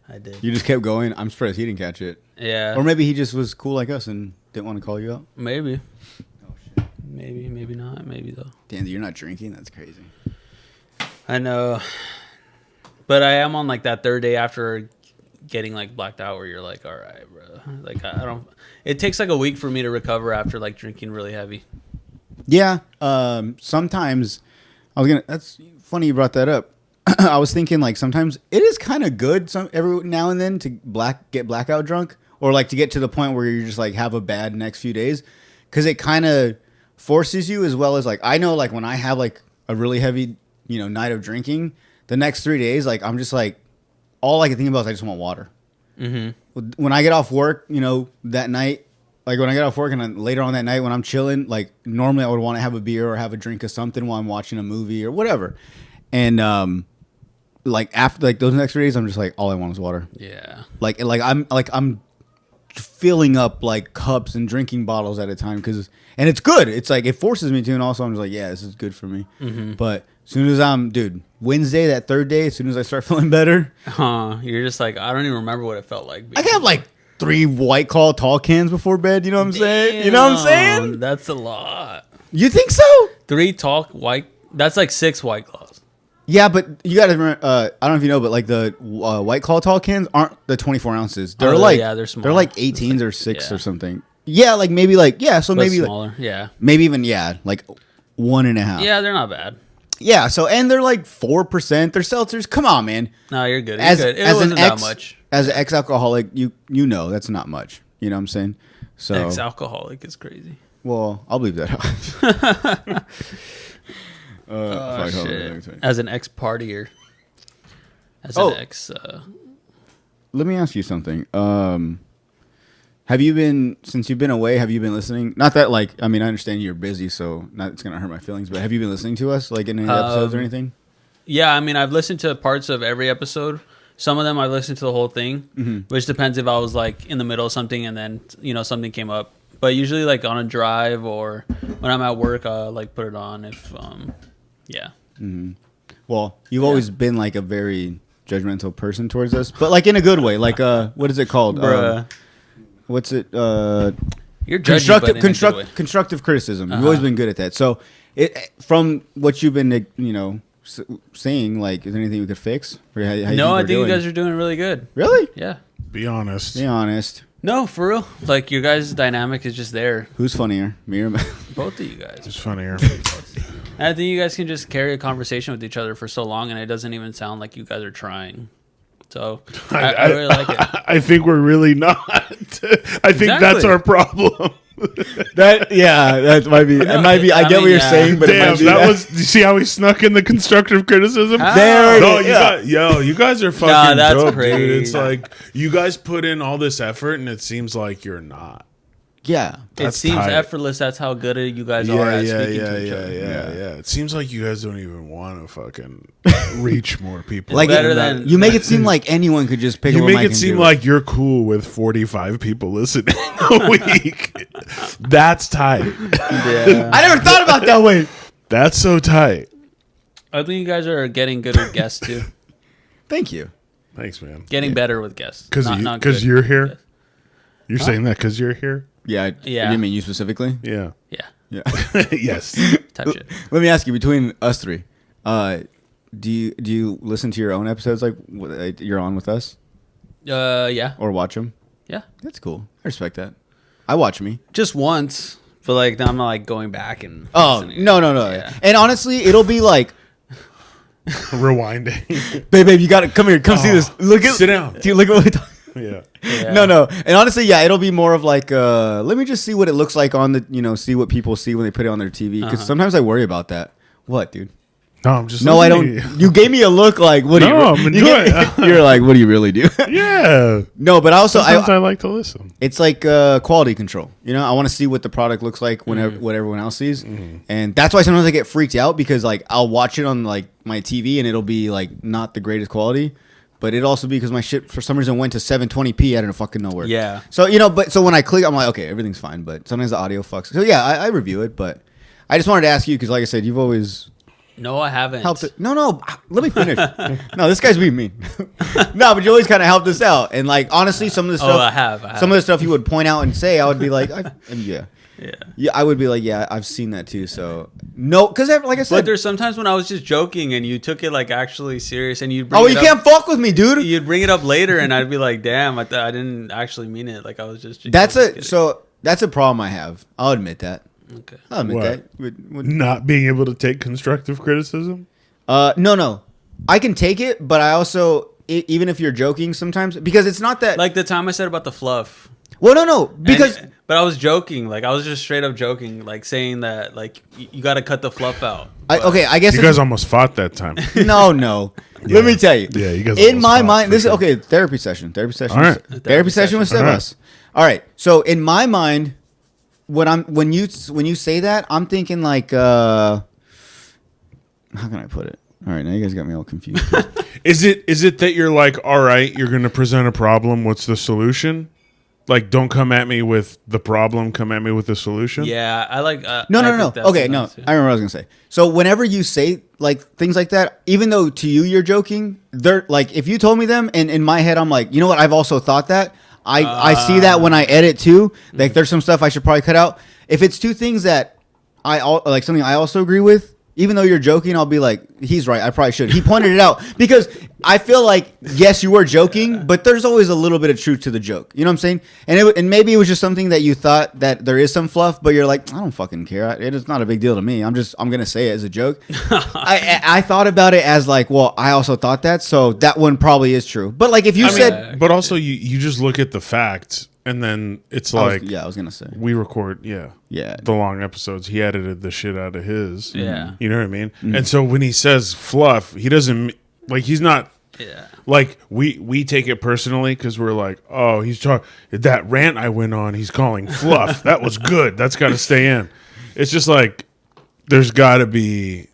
I did. You just kept going. I'm surprised he didn't catch it. Yeah, Or maybe he just was cool like us and didn't want to call you out. maybe, Oh shit! maybe not, maybe though. Damn, you're not drinking. That's crazy. I know, but I am on like that 3rd day after getting like blacked out, where you're like, all right, bro. Like I don't. It takes like a week for me to recover after like drinking really heavy. Yeah. Sometimes That's funny you brought that up. I was thinking like sometimes it is kind of good every now and then to get blackout drunk, or like to get to the point where you just like have a bad next few days, because it kind of forces you, as well as like I know like when I have like a really heavy night of drinking, the next 3 days like I'm just like all I can think about is I just want water. Mm-hmm. When I get off work, that night, like when I get off work and then later on that night when I'm chilling, like normally I would want to have a beer or have a drink of something while I'm watching a movie or whatever, and like after like those next 3 days, I'm just like all I want is water. Yeah. Like I'm filling up like cups and drinking bottles at a time, and it's good. It's like it forces me to, and also I'm just like, yeah, this is good for me. Mm-hmm. But as soon as Wednesday, that 3rd day, as soon as I start feeling better, You're just like, I don't even remember what it felt like. I can have like 3 White Claw tall cans before bed. You know what I'm saying? You know what I'm saying? That's a lot. You think so? 3 tall white. That's like 6 White Claws. Yeah, but you got to remember, I don't know if you know, but like the White Claw tall cans aren't the 24 ounces. They're they're small. They're like 18s or 6 yeah. or something. Yeah, like maybe like, yeah, so But maybe smaller. like, Yeah. maybe even, yeah, like 1.5. Yeah, they're not bad. Yeah, so, and they're like 4%. They're seltzers. Come on, man. No, you're good. You're As, good. It as wasn't an ex, that much. As an ex-alcoholic, you know that's not much. You know what I'm saying? So, Ex-alcoholic is crazy. well, I'll leave that out. Oh, fuck, hold shit. on. As an ex-partier. As Oh. an ex... Let me ask you something. Have you been, since you've been away, have you been listening? Not that like, I mean, I understand you're busy, so not it's going to hurt my feelings, but have you been listening to us like in any episodes or anything? Yeah, I mean, I've listened to parts of every episode. Some of them I've listened to the whole thing, which depends if I was like in the middle of something and then, something came up. But usually like on a drive or when I'm at work, I'll like put it on if, yeah. Well, you've always been like a very judgmental person towards us, but like in a good way. Like, what is it called? Bruh. What's it? You're judging, but in a good way. Constructive criticism. You've always been good at that. So, from what you've been, saying, like, is there anything we could fix? Or how you No, think I we're think doing? you guys are doing really good. Really? Yeah. Be honest. Be honest. No, for real. Like, your guys' dynamic is just there. Who's funnier, me or Mel? Both of you guys. It's funnier. And I think you guys can just carry a conversation with each other for so long, and it doesn't even sound like you guys are trying. So, I really like it. I think we're really not. I think that's Exactly. our problem. That might be. No, it might be. I I get mean, what you're yeah. saying, but it Damn, might be that was. You see how he snuck in the constructive criticism? How? There it No, is. you guys are fucking that's dope, crazy. dude. It's like you guys put in all this effort, and it seems like you're not. Yeah. It That's seems tight. effortless. That's how good you guys are at speaking to each other. yeah. It seems like you guys don't even want to fucking reach more people. Like better than- you make it seem like anyone could just pick you up a make mic it and seem do like you're cool with 45 people listening a week. That's tight. Yeah. I never thought about that way. That's so tight. I think you guys are getting good with guests too. Thank you. Thanks, man. Getting better with guests. Because Not good. you're here. You're saying that because you're here. Yeah. Yeah. You mean you specifically? Yeah. Yeah. Yeah. Yes. Touch it. Let me ask you, between us three, do you listen to your own episodes like you're on with us Yeah. or watch them? Yeah. That's cool. I respect that. I watch me. Just once. But like now I'm not like going back and Oh listening. no. Yeah. And honestly, it'll be like, Rewinding. babe, you gotta come here, come see this. Look at Sit down. Dude, look at what we talk. Yeah. Yeah. No. And honestly, yeah, it'll be more of like, let me just see what it looks like on the, see what people see when they put it on their TV. Because sometimes I worry about that. What, dude? No, I'm just. No, I listening don't. to You gave me a look like, what do you? No, I'm you enjoying gave- it. You're like, what do you really do? you. Yeah. No, but also Sometimes I like to listen. it's like quality control. I want to see what the product looks like whenever what everyone else sees, and that's why sometimes I get freaked out because like I'll watch it on like my TV and it'll be like not the greatest quality, but it also be because my shit for some reason went to 720p out of fucking nowhere. Yeah. So but so when I click, I'm like, okay, everything's fine, but sometimes the audio fucks. So yeah, I review it, but I just wanted to ask you because like I said, you've always No, I haven't. helped it. No, let me finish. No, this guy's being mean. No, but you always kind of helped us out. And like honestly, some of the stuff, I have. some of the stuff you would point out and say, I would be like, Yeah. yeah, I would be like, yeah, I've seen that too. So no, because like I But said, there's sometimes when I was just joking and you took it like actually serious and you'd bring oh, it you up, can't fuck with me, dude. you'd bring it up later and I'd be like, damn, I didn't actually mean it. Like I was just. That's just kidding. so that's a problem I have. I'll admit that. Okay. I'll admit What? that. Not being able to take constructive criticism. No, I can take it, but I also even if you're joking sometimes because it's not that. Like the time I said about the fluff. Well, no, because. But I was joking. Like I was just straight up joking, like saying that like you got to cut the fluff out. Okay, I guess You it's- guys almost fought that time. No. Yeah. Let me tell you. Yeah, you guys In almost my fought, mind, for this sure. is okay. Therapy session. All right. Therapy session with All right. Sebas. All right. So in my mind, when you say that, I'm thinking like, how can I put it? All right, now you guys got me all confused. Is it that you're like, all right, you're going to present a problem. What's the solution? Like, don't come at me with the problem. Come at me with the solution. Yeah, I like. No. I think that's Okay, no. nice, yeah. I remember what I was gonna say. So whenever you say like things like that, even though to you you're joking, they're like if you told me them, and in my head I'm like, you know what? I've also thought that. I see that when I edit too. Like there's some stuff I should probably cut out. If it's two things that like something I also agree with, even though you're joking, I'll be like, he's right. I probably should. He pointed it out because I feel like, yes, you were joking, but there's always a little bit of truth to the joke. You know what I'm saying? And maybe it was just something that you thought that there is some fluff, but you're like, I don't fucking care. It's not a big deal to me. I'm gonna say it as a joke. I thought about it as like, well, I also thought that, so that one probably is true. But like, if you said, But also, you just look at the facts, and then it's I like, was gonna say, we record, yeah, the long episodes. He edited the shit out of his. Yeah. You know what I mean? And so when he says fluff, he doesn't like he's not. Yeah. Like we take it personally because we're like, oh, he's talking that rant I went on. He's calling fluff. That was good. That's got to stay in. It's just like there's got to be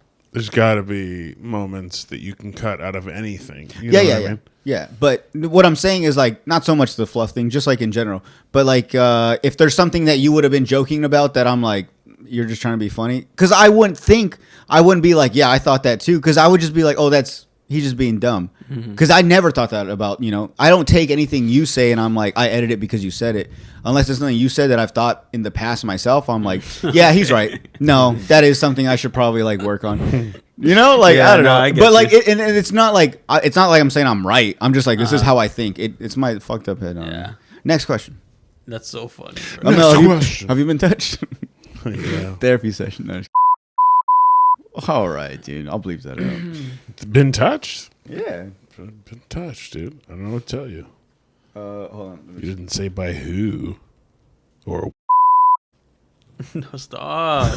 moments that you can cut out of anything. You know what I mean? Yeah, but what I'm saying is like not so much the fluff thing, just like in general. But like if there's something that you would have been joking about that I'm like, you're just trying to be funny, because I wouldn't be like, yeah, I thought that too, because I would just be like, oh, he's just being dumb, because I never thought that about, I don't take anything you say and I'm like, I edit it because you said it, unless it's something you said that I've thought in the past myself. I'm like, yeah, he's right. No, that is something I should probably like work on. Like Yeah, I don't no, know, I get but like, you. and it's not like I'm saying I'm right. I'm just like, this is how I think. It's my fucked up head. Yeah. Next question. That's so funny. Bro. Next Amel, question. have you been touched? Yeah. Therapy session. No, all right, dude. I'll bleep that out. Been touched? Yeah. Been touched, dude. I don't know what to tell you. Hold on. You didn't say by who or No, stop.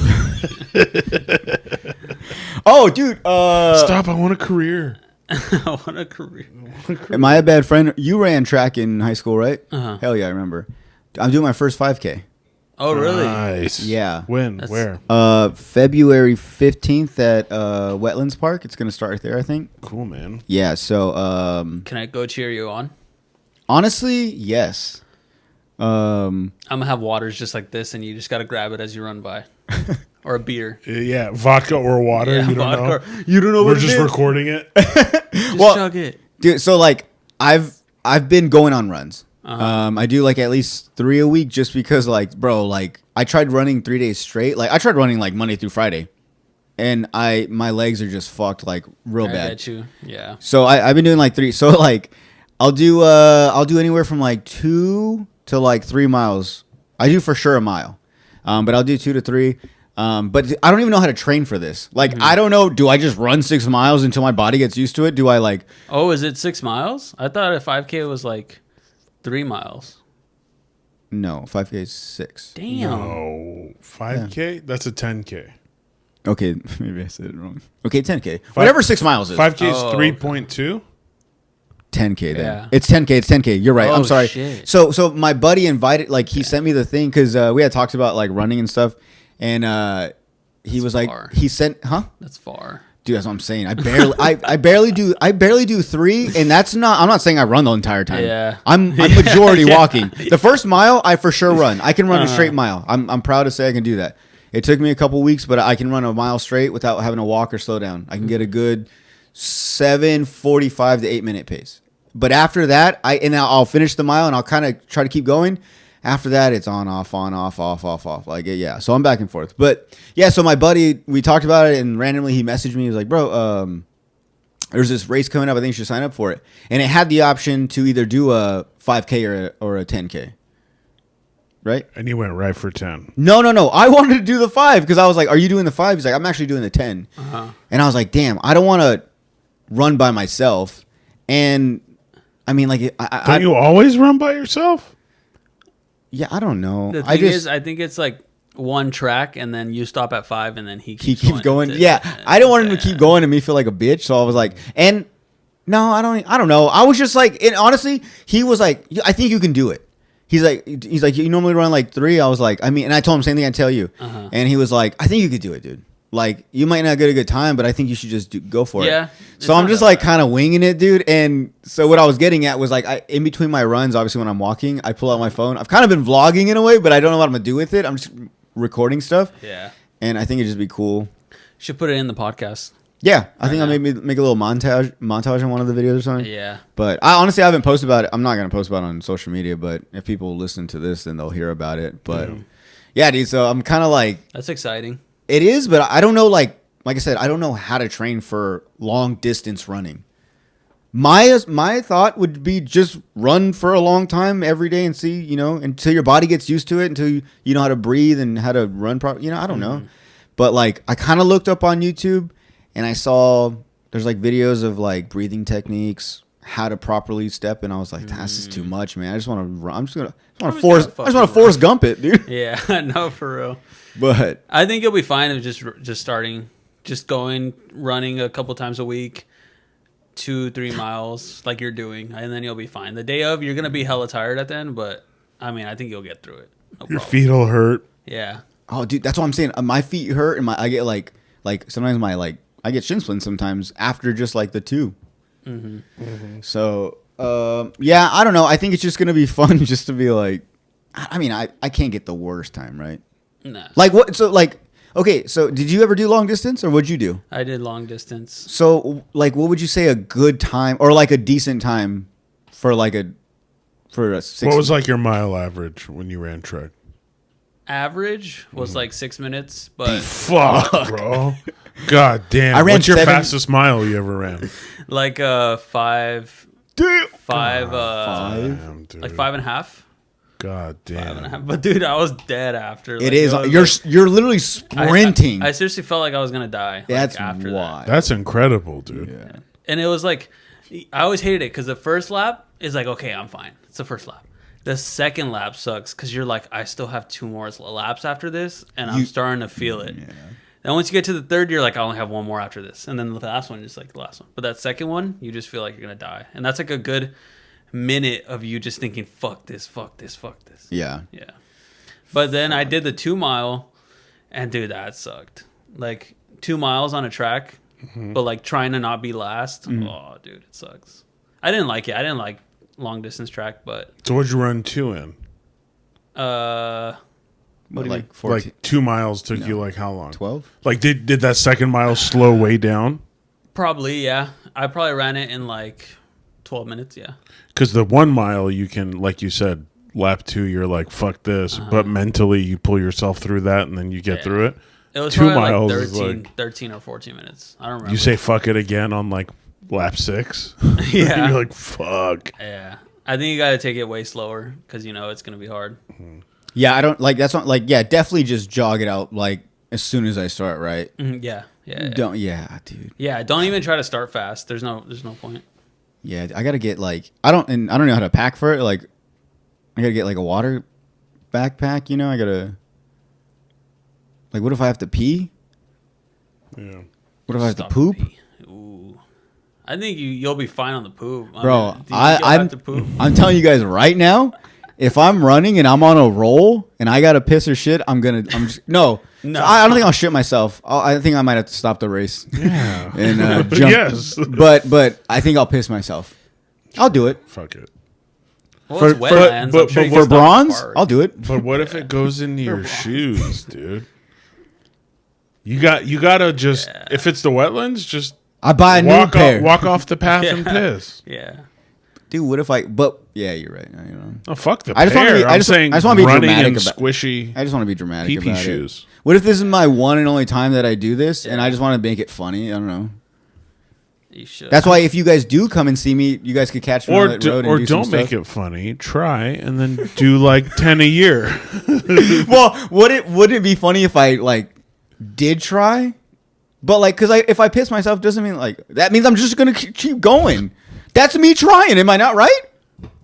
Oh, dude. stop. I want a career. I want a career. Am I a bad friend? You ran track in high school, right? Uh-huh. Hell yeah, I remember. I'm doing my first 5K. Oh, really? Nice. Yeah. When? That's- Where? February 15th at Wetlands Park. It's gonna start there, I think. Cool, man. Yeah. So Can I go cheer you on? honestly, yes. I'm gonna have waters just like this, and you just gotta grab it as you run by, or a beer. Yeah, vodka or water. Yeah, you don't vodka. know. You don't know We're just recording it. Just Well- chug it. Dude, so like I've been going on runs. Uh-huh. I do like at least 3 a week just because like, bro, like I tried running 3 days straight. Like I tried running like Monday through Friday, and my legs are just fucked like real I bad. get you. Yeah. So I've been doing like 3. So like I'll do anywhere from like 2 to like 3 miles. I do for sure a mile, but I'll do 2 to 3. But I don't even know how to train for this. Like I don't know. Do I just run 6 miles until my body gets used to it? Do I like? Oh, is it 6 miles? I thought a 5K was like 3 miles. No, 5K is 6. Damn. Oh, 5K? That's a 10K. Okay, maybe I said it wrong. Okay, 10K. Whatever 6 miles is. 5K is Oh, 3.2. 10K then. Yeah. It's 10K. It's 10K. You're right. Oh, I'm sorry. shit. So my buddy invited, like he sent me the thing because we had talked about like running and stuff, and he was like, far. he sent, huh? That's far. Dude, that's what I'm saying. I barely do 3, and that's not. I'm not saying I run the entire time. Yeah. I'm majority walking. The first mile, I for sure run. I can run a straight mile. I'm proud to say I can do that. It took me a couple weeks, but I can run a mile straight without having to walk or slow down. I can get a good 7:45 to 8 minute pace. But after that, I'll finish the mile and I'll kind of try to keep going. After that, it's on, off, off. Like, yeah. So I'm back and forth. But yeah, so my buddy, we talked about it, and randomly he messaged me. He was like, bro, there's this race coming up. I think you should sign up for it. And it had the option to either do a 5K or a 10K. Right? And you went right for 10. No. I wanted to do the 5 because I was like, are you doing the 5? He's like, I'm actually doing the 10. And I was like, damn, I don't want to run by myself. And I mean, like, Don't you always run by yourself? yeah, I don't know. The thing is, I think it's like one track, and then you stop at 5, and then he he keeps keeps going. to- Yeah, I don't want him to keep going and me feel like a bitch. So I was like, and no, I don't know. I was just like, and honestly, he was like, I think you can do it. He's like, you normally run like 3. I was like, I mean, and I told him same thing I tell you, and he was like, I think you could do it, dude. Like, you might not get a good time, but I think you should just go for Yeah, it. it's So I'm not just that like bad. kind of winging it, dude. And so what I was getting at was like, in between my runs, obviously when I'm walking, I pull out my phone. I've kind of been vlogging in a way, but I don't know what I'm gonna do with it. I'm just recording stuff, Yeah. and I think it'd just be cool. Should put it in the podcast. Yeah, I think I'll now. maybe make a little montage on one of the videos or something. Yeah. But I honestly haven't posted about it. I'm not gonna post about it on social media, but if people listen to this, then they'll hear about it. But yeah, dude. So I'm kind of like, That's exciting. it is, but I don't know. Like I said, I don't know how to train for long distance running. My thought would be just run for a long time every day and see, until your body gets used to it, until you know how to breathe and how to run properly. I don't know. But like, I kind of looked up on YouTube and I saw there's like videos of like breathing techniques, how to properly step, and I was like, that's just too much, man. I just want to run. I just want to fucking Forrest Gump it, dude. Yeah. No, for real. But I think you'll be fine of just starting, just going, running a couple times a week, 2-3 miles like you're doing, and then you'll be fine. The day of, you're gonna be hella tired at the end, but I mean, I think you'll get through it. No Your problem. feet will hurt. Yeah. oh, dude, that's what I'm saying. My feet hurt, and I get like sometimes I get shin splints sometimes after just like the 2. So yeah, I don't know. I think it's just gonna be fun just to be like, I mean, I can't get the worst time, right? Nah. Like what? So like, okay, so did you ever do long distance, or what'd you do? I did long distance. So like, what would you say a good time or like a decent time for a 6? What was like your mile average when you ran track? Average was like 6 minutes, but Fuck, bro. God damn. I ran What's your 7 fastest mile you ever ran? like 5, Damn. 5, Damn, dude. like 5.5. God damn. 5.5. But dude, I was dead after. It is. You're literally sprinting. I seriously felt like I was gonna die. Like, That's after why. That's incredible, dude. Yeah. And it was like, I always hated it because the first lap is like, okay, I'm fine. It's the first lap. The second lap sucks because you're like, I still have 2 more laps after this, and I'm starting to feel it. And once you get to the third, you're like, I only have 1 more after this, and then the last one is like the last one. But that second one, you just feel like you're gonna die, and that's like a good minute of you just thinking, fuck this, fuck this, fuck this. Yeah. Yeah. But then I did the 2 mile, and dude, that sucked. Like 2 miles on a track, but like trying to not be last. Oh, dude, it sucks. I didn't like it. I didn't like long distance track, but So what'd you run 2 in? What, do you like 14, Like 2 miles took you like how long? 12? Like did that second mile slow way down? probably yeah. I probably ran it in like 12 minutes. Yeah. Because the 1 mile you can, like you said, lap 2, you're like fuck this, but mentally you pull yourself through that and then you get through it. It was 2 probably miles like is 13 or 14 minutes. I don't remember. You say fuck it again on like lap 6. Yeah. You're like fuck. Yeah. I think you got to take it way slower because you know it's going to be hard. Yeah, I don't like that's not like yeah, definitely just jog it out like as soon as I start, right? Yeah. Yeah. Don't dude. Yeah. Don't even try to start fast. There's no point. Yeah, I gotta get like I don't know how to pack for it. Like I gotta get like a water backpack, you know. I gotta like what if I have to pee? Yeah. What if I have to Stop poop? pee. Ooh. I think you'll be fine on the poop. Bro, do you think you'll have to poop? I'm telling you guys right now, if I'm running and I'm on a roll and I gotta piss or shit, I'm just no. No. So I don't think I'll shit myself. I think I might have to stop the race Yeah. and jump. Yes. But I think I'll piss myself. I'll do it Fuck it. Well, it's for- wetlands. but- I'm sure but you for can stop bronze. the park. I'll do it. But what if it goes into your shoes, dude? You gotta just if it's the wetlands, just I buy a new pair. walk off the path and Yeah. piss. Yeah. Dude, what if I? But yeah, you're right. You know, Oh fuck the I just wanna pair. be- I I'm just- saying I just wanna be running dramatic in about- squishy I just want to be dramatic pee-pee about shoes. it. What if this is my one and only time that I do this, and I just want to make it funny? I don't know. You should. That's why if you guys do come and see me, you guys could catch me on that road and do some don't make stuff. it funny. Try and then do like 10 a year. Well, would it be funny if I like did try? But like, cause if I piss myself, doesn't mean like that means I'm just gonna keep going. That's me trying. Am I not right?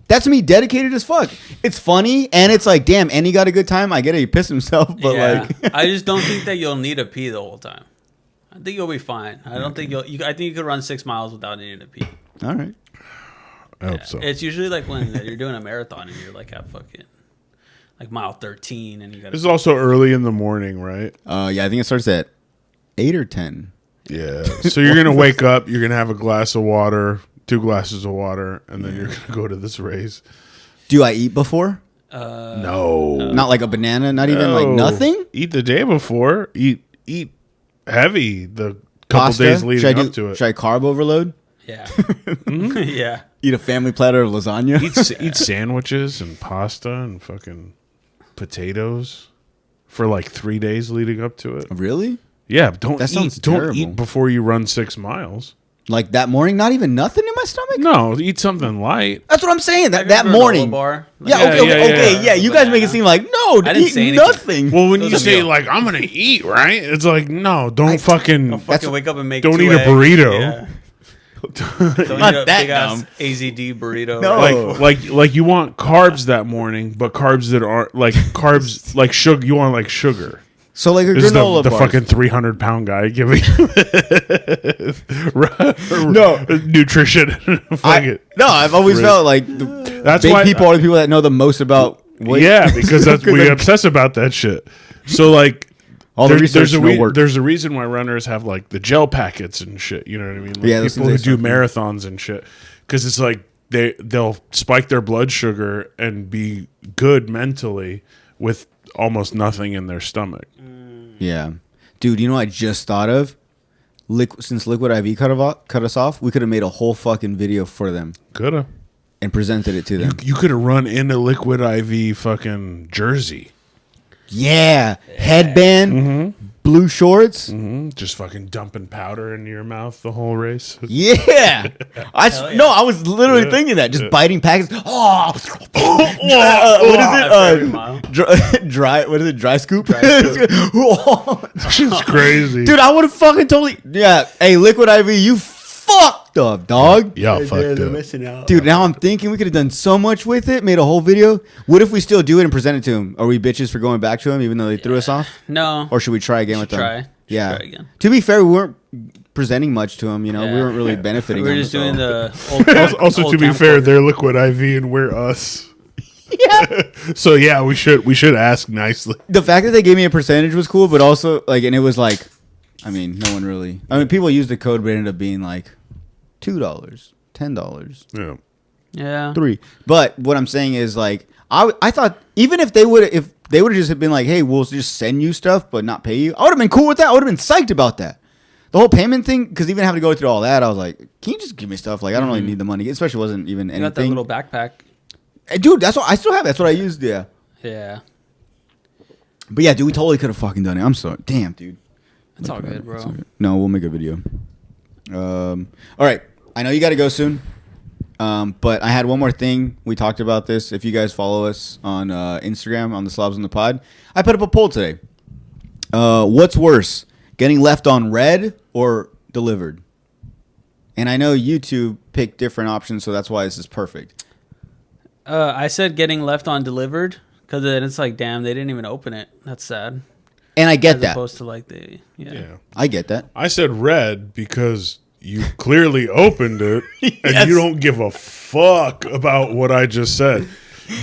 That's me dedicated as fuck. It's funny and it's like, damn, and he got a good time. I get it. He pissed himself, but yeah. like, I just don't think that you'll need to pee the whole time. I think you'll be fine. I don't think I think you could run 6 miles without needing to pee. all right. I hope so. It's usually like when you're doing a marathon and you're like at fucking like mile 13 and you got This is also early in the morning, right? Yeah, I think it starts at 8 or 10. Yeah. So you're gonna wake up. You're gonna have a glass of water, 2 glasses of water, and then you're gonna go to this race. Do I eat before? No. Not like a banana. Not even like No. nothing. Eat the day before. Eat heavy the couple Pasta? days leading should I up to it. Should I carb overload? yeah. Mm-hmm. Yeah. Eat a family platter of lasagna. Eat sandwiches and pasta and fucking potatoes for like 3 days leading up to it. Really? Yeah, don't That sounds don't terrible. eat before you run 6 miles. Like that morning? Not even nothing in my stomach? No, eat something light. That's what I'm saying. That Have you ever morning. granola bar? Yeah, Yeah, okay. yeah. You guys make it seem like no, I didn't eat say anything. nothing. Well, when It was you a say meal. like I'm gonna eat, right? It's like no, don't fucking Don't fucking wake up and make don't 2 eat a eggs. burrito. Yeah. Don't Not eat a that big ass dumb. AZD burrito. No. right? like you want carbs that morning, but carbs that aren't like carbs like sugar. You want like sugar. So like a This is granola the bar. fucking 300-pound guy giving No. nutrition. Fuck it. No, I've always felt like That's big why people are the people that know the most about weight. Yeah, because that's we obsess about that shit. So like All the research there's no work. there's a reason why runners have like the gel packets and shit. You know what I mean? Like Yeah, those people who things they do start marathons and shit, because it's like they'll spike their blood sugar and be good mentally with almost nothing in their stomach. Yeah. Dude, you know what I just thought of? Since Liquid IV cut us off, we could have made a whole fucking video for them Coulda. and presented it to them. You could have run in a Liquid IV fucking jersey. Yeah. Headband, blue shorts. Just fucking dumping powder into your mouth the whole race. Yeah. No, I was literally thinking that. Just biting packets. Oh. What is Every it? mile. Dry. What is it? Dry scoop? It's crazy. Dude, I would have fucking totally. Yeah. Hey, Liquid IV, you fucked up, dog. Y'all fucked up. missing out. Dude, now I'm thinking we could have done so much with it, made a whole video. What if we still do it and present it to him? Are we bitches for going back to him even though they threw us off? No. Or should we try again with them? Try. Should Yeah. try again. To be fair, we weren't presenting much to him. You know, we Yeah. weren't really benefiting. We were him, just so- doing the old Also, old to be camp fair, order. they're Liquid IV and we're us. So yeah, we should ask nicely. The fact that they gave me a percentage was cool, but also like, and it was like, I mean, no one really. I mean, people used the code, but it ended up being like $2, $10, Yeah. Yeah. $3. But what I'm saying is like, I thought even if they would have just been like, hey, we'll just send you stuff but not pay you, I would have been cool with that. I would have been psyched about that. The whole payment thing, because even having to go through all that, I was like, can you just give me stuff? Like, I don't really need the money. Especially wasn't even You got that anything. little backpack. Dude, that's what I still have. That's what I used. Yeah. Yeah. But yeah, dude, we totally could have fucking done it. I'm sorry. Damn, dude. It's all good, bro. No, we'll make a video. All right. I know you got to go soon. But I had one more thing. We talked about this. If you guys follow us on Instagram, on the Slobs on the Pod, I put up a poll today. What's worse, getting left on red or delivered? And I know YouTube picked different options, so that's why this is perfect. I said getting left on delivered because then it's like, damn, they didn't even open it. That's sad. And I get As that. opposed to like the Yeah. I get that. I said red because you clearly opened it and you don't give a fuck about what I just said.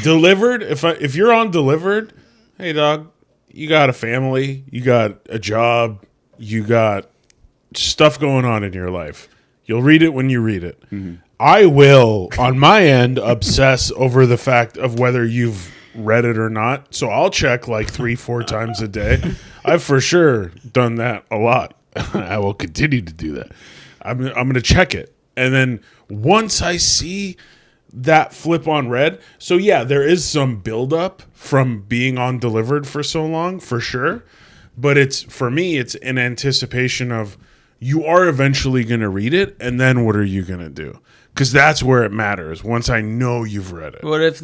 Delivered, if you're on delivered, hey dog, you got a family, you got a job, you got stuff going on in your life. You'll read it when you read it. Mm-hmm. I will, on my end, obsess over the fact of whether you've read it or not. So I'll check like 3-4 times a day. I've for sure done that a lot. I will continue to do that. I'm going to check it. And then once I see that flip on red, so yeah, there is some buildup from being on delivered for so long, for sure. But it's, for me, it's in anticipation of you are eventually going to read it. And then what are you going to do? Because that's where it matters. Once I know you've read it. What if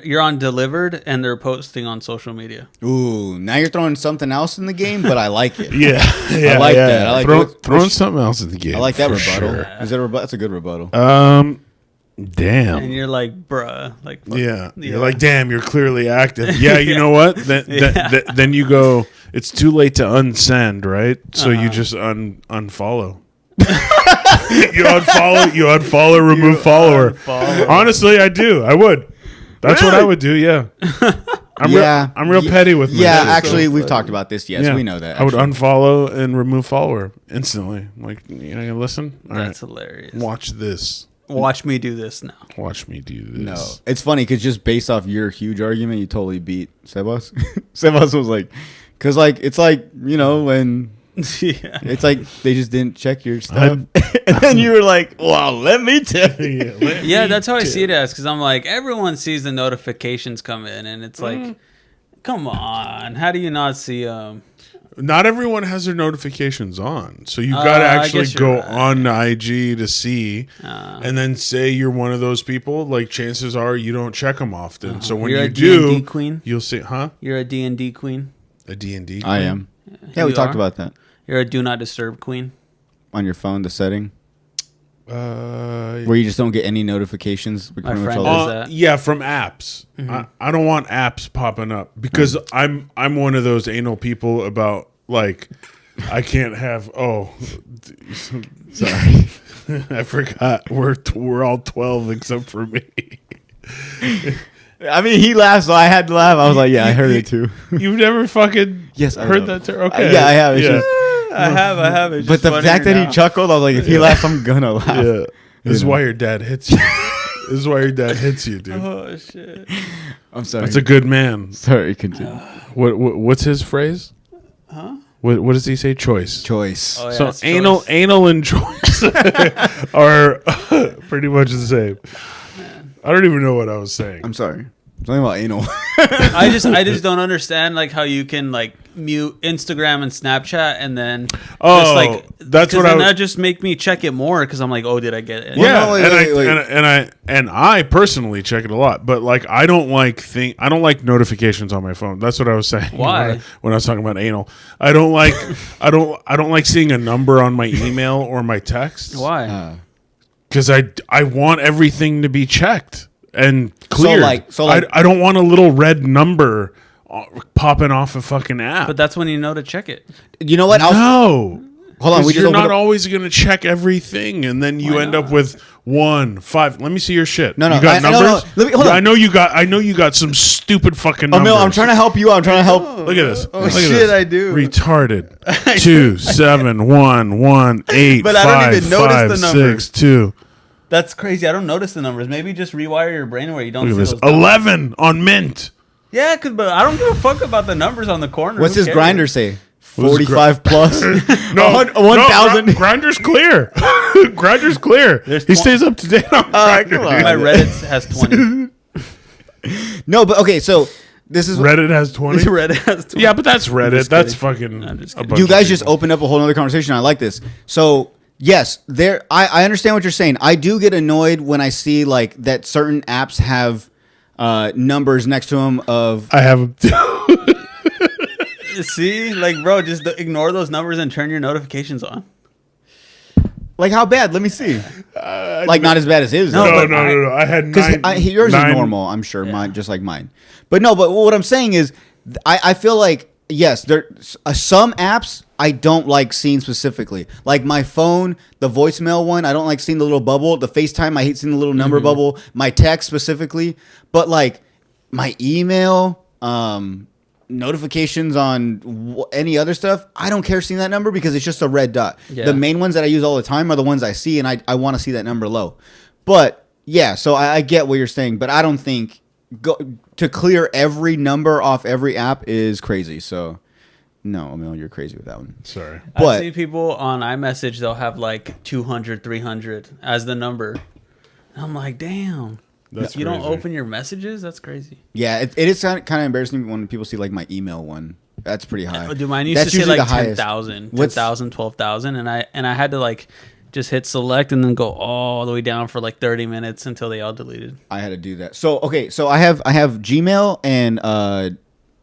you're on delivered and they're posting on social media? Ooh, now you're throwing something else in the game, but I like it. Yeah, I like that. I like throwing something else at the game. I like that for rebuttal. sure. Is that a rebuttal? That's a good rebuttal. And Damn. you're like, bruh, like, fuck. Yeah. You're like, damn, you're clearly active. Yeah, you know what? Then you go, it's too late to unsend, right? So you just unfollow. you unfollow, remove follower. Honestly, I do. I would. That's what I would do, yeah. I'm real petty with my Yeah, shit, actually, so. we've talked about this. Yes, Yeah. we know that. I would actually. unfollow and remove follower instantly. Like, you know, listen? All That's right. hilarious. Watch this. Watch me do this now. Watch me do this. No, it's funny because just based off your huge argument, you totally beat Sebas. Sebas was like, because like it's like, you know, when Yeah. it's like they just didn't check your stuff, and then you were like, "Well, let me tell you." Yeah, that's how I see it as, because I'm like, everyone sees the notifications come in, and it's like, come on, how do you not see them? Not everyone has their notifications on, so you got to I actually guess you're go right. on IG to see, and then say you're one of those people. Like, chances are you don't check them often. So when You're you a D&D do, queen? you'll see, huh? You're a D&D queen. A D&D. I am. Yeah, we You talked are? about that You're a do not disturb queen. on your phone. The setting Uh, where you just don't get any notifications. My pretty much friend all does day. that. yeah, from apps. I don't want apps popping up because I'm one of those anal people about like I can't have. Oh, sorry, I forgot. We're all 12 except for me. I mean, he laughed, so I had to laugh. I was like, "Yeah, I heard it too." You've never fucking Yes, I heard know. that term? Okay, Yeah, I have. It's Yeah. just- I have. It's but just the funnier fact that now. he chuckled, I was like, if he laughs, I'm gonna laugh. Yeah. This is know. why your dad hits you. This is why your dad hits you, dude. Oh shit! I'm sorry. That's a good man. Sorry, continue. What's his phrase? Huh? What does he say? Choice. Choice. Oh, yeah, So it's anal choice. and choice are pretty much the same. I don't even know what I was saying. I'm sorry. Something about anal. I just don't understand like how you can like mute Instagram and Snapchat and then Oh, just like that's 'cause what I then was- that just make me check it more because I'm like, oh, did I get it? Yeah, no, wait, and, wait, wait. and I personally check it a lot, but like I don't like notifications on my phone. That's what I was saying. Why? When I was talking about anal, I don't like I don't like seeing a number on my email or my text. Why? Because I want everything to be checked and cleared. So like- I don't want a little red number popping off a fucking app. But that's when you know to check it. You know what? no, Hold on, we just you're opened not up. always going to check everything, and then you end up with 1, 5. Let me see your shit. No, you got no, numbers. Let me, hold on. I know you got some stupid fucking Emil, numbers. I'm trying to help you. I'm trying to help. Look at this. Oh, Look at shit, this. I do. Retarded. 2, 7, 1, 1, 8, But I don't 5, even notice 5, the numbers. 6, 2. That's crazy. I don't notice the numbers. Maybe just rewire your brain where you don't Look at see this. those numbers. 11 on Mint. Yeah, but I don't give a fuck about the numbers on the corner. What's Who his cares? grinder say? What's his 45 plus. No, 1,000. Grinder's clear. Grinder's clear. He stays up to date on Grindr. come on. My Reddit has 20. No, but okay. So this is Reddit has 20. Reddit has 20. Yeah, but that's Reddit. just That's kidding. fucking. I'm just a kidding. bunch you of guys just people. opened up a whole other conversation. I like this. So yes, there. I understand what you're saying. I do get annoyed when I see like that certain apps have numbers next to them of. I have. See, like, bro, just ignore those numbers and turn your notifications on. Like how bad? Let me see. Like not as bad as his. No, though. no. I had Because nine. yours nine- is normal, I'm sure. Mine, just like mine. But no, but what I'm saying is, I feel like yes, there some apps I don't like seeing specifically. Like my phone, the voicemail one, I don't like seeing the little bubble. The FaceTime, I hate seeing the little number bubble. My text specifically, but like my email, notifications on any other stuff, I don't care seeing that number because it's just a red dot. Yeah. The main ones that I use all the time are the ones I see, and I want to see that number low. But yeah, so I get what you're saying, but I don't think to clear every number off every app is crazy. So no, Emil, you're crazy with that one. Sorry. I But see people on iMessage, they'll have like 200, 300 as the number. I'm like, damn. That's You don't crazy. open your messages? That's crazy. yeah, it is kind of embarrassing when people see like my email one. That's pretty high. Dude, mine used That's to say usually like the highest. 10,000, What's- 10,000, 12,000. And I had to like just hit select and then go all the way down for like 30 minutes until they all deleted. I had to do that. So okay, so I have Gmail and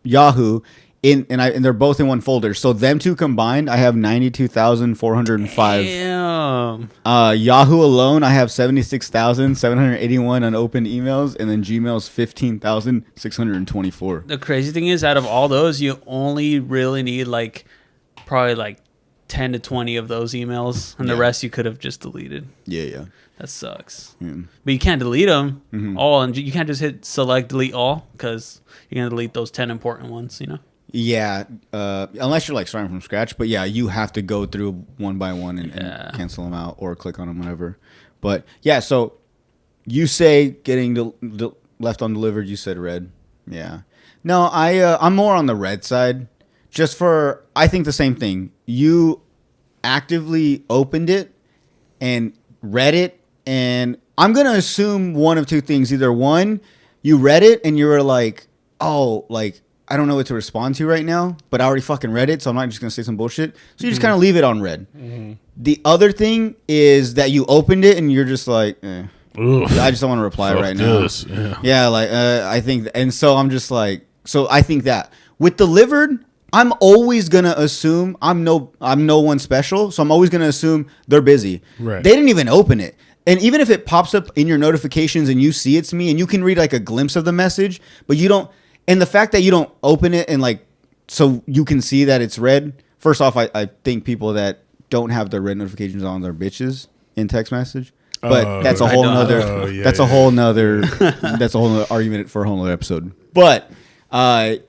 Yahoo and they're both in one folder. So them two combined, I have 92,405. Damn. Yahoo alone, I have 76,781 unopened emails, and then Gmail's 15,624. The crazy thing is, out of all those, you only really need like probably like 10 to 20 of those emails, and the Yeah. rest you could have just deleted. Yeah. That sucks. Yeah. But you can't delete them Mm-hmm. all, and you can't just hit select delete all because you're gonna delete those 10 important ones. You know. Yeah, unless you're like starting from scratch, but yeah, you have to go through one by one and cancel them out or click on them, whatever. But yeah, so you say getting left undelivered. You said red. Yeah. No, I'm more on the red side. Just for I think the same thing. You actively opened it and read it, and I'm gonna assume one of two things. Either one, you read it and you were like, oh, like. I don't know what to respond to right now, but I already fucking read it, so I'm not just gonna say some bullshit. So you just kind of leave it on red. The other thing is that you opened it and you're just like, Oof. I just don't want to reply Fuck right now. this, yeah. Yeah, like I think, and so I'm just like, so I think that with delivered, I'm always gonna assume I'm no one special, so I'm always gonna assume they're busy. Right. They didn't even open it. And even if it pops up in your notifications and you see it's me and you can read like a glimpse of the message, but you don't. And the fact that you don't open it and like, so you can see that it's red. First off, I think people that don't have the red notifications on their bitches in text message, but that's a I whole don't. nother. Oh, yeah, that's yeah. a whole nother. That's a whole nother argument for a whole nother episode. But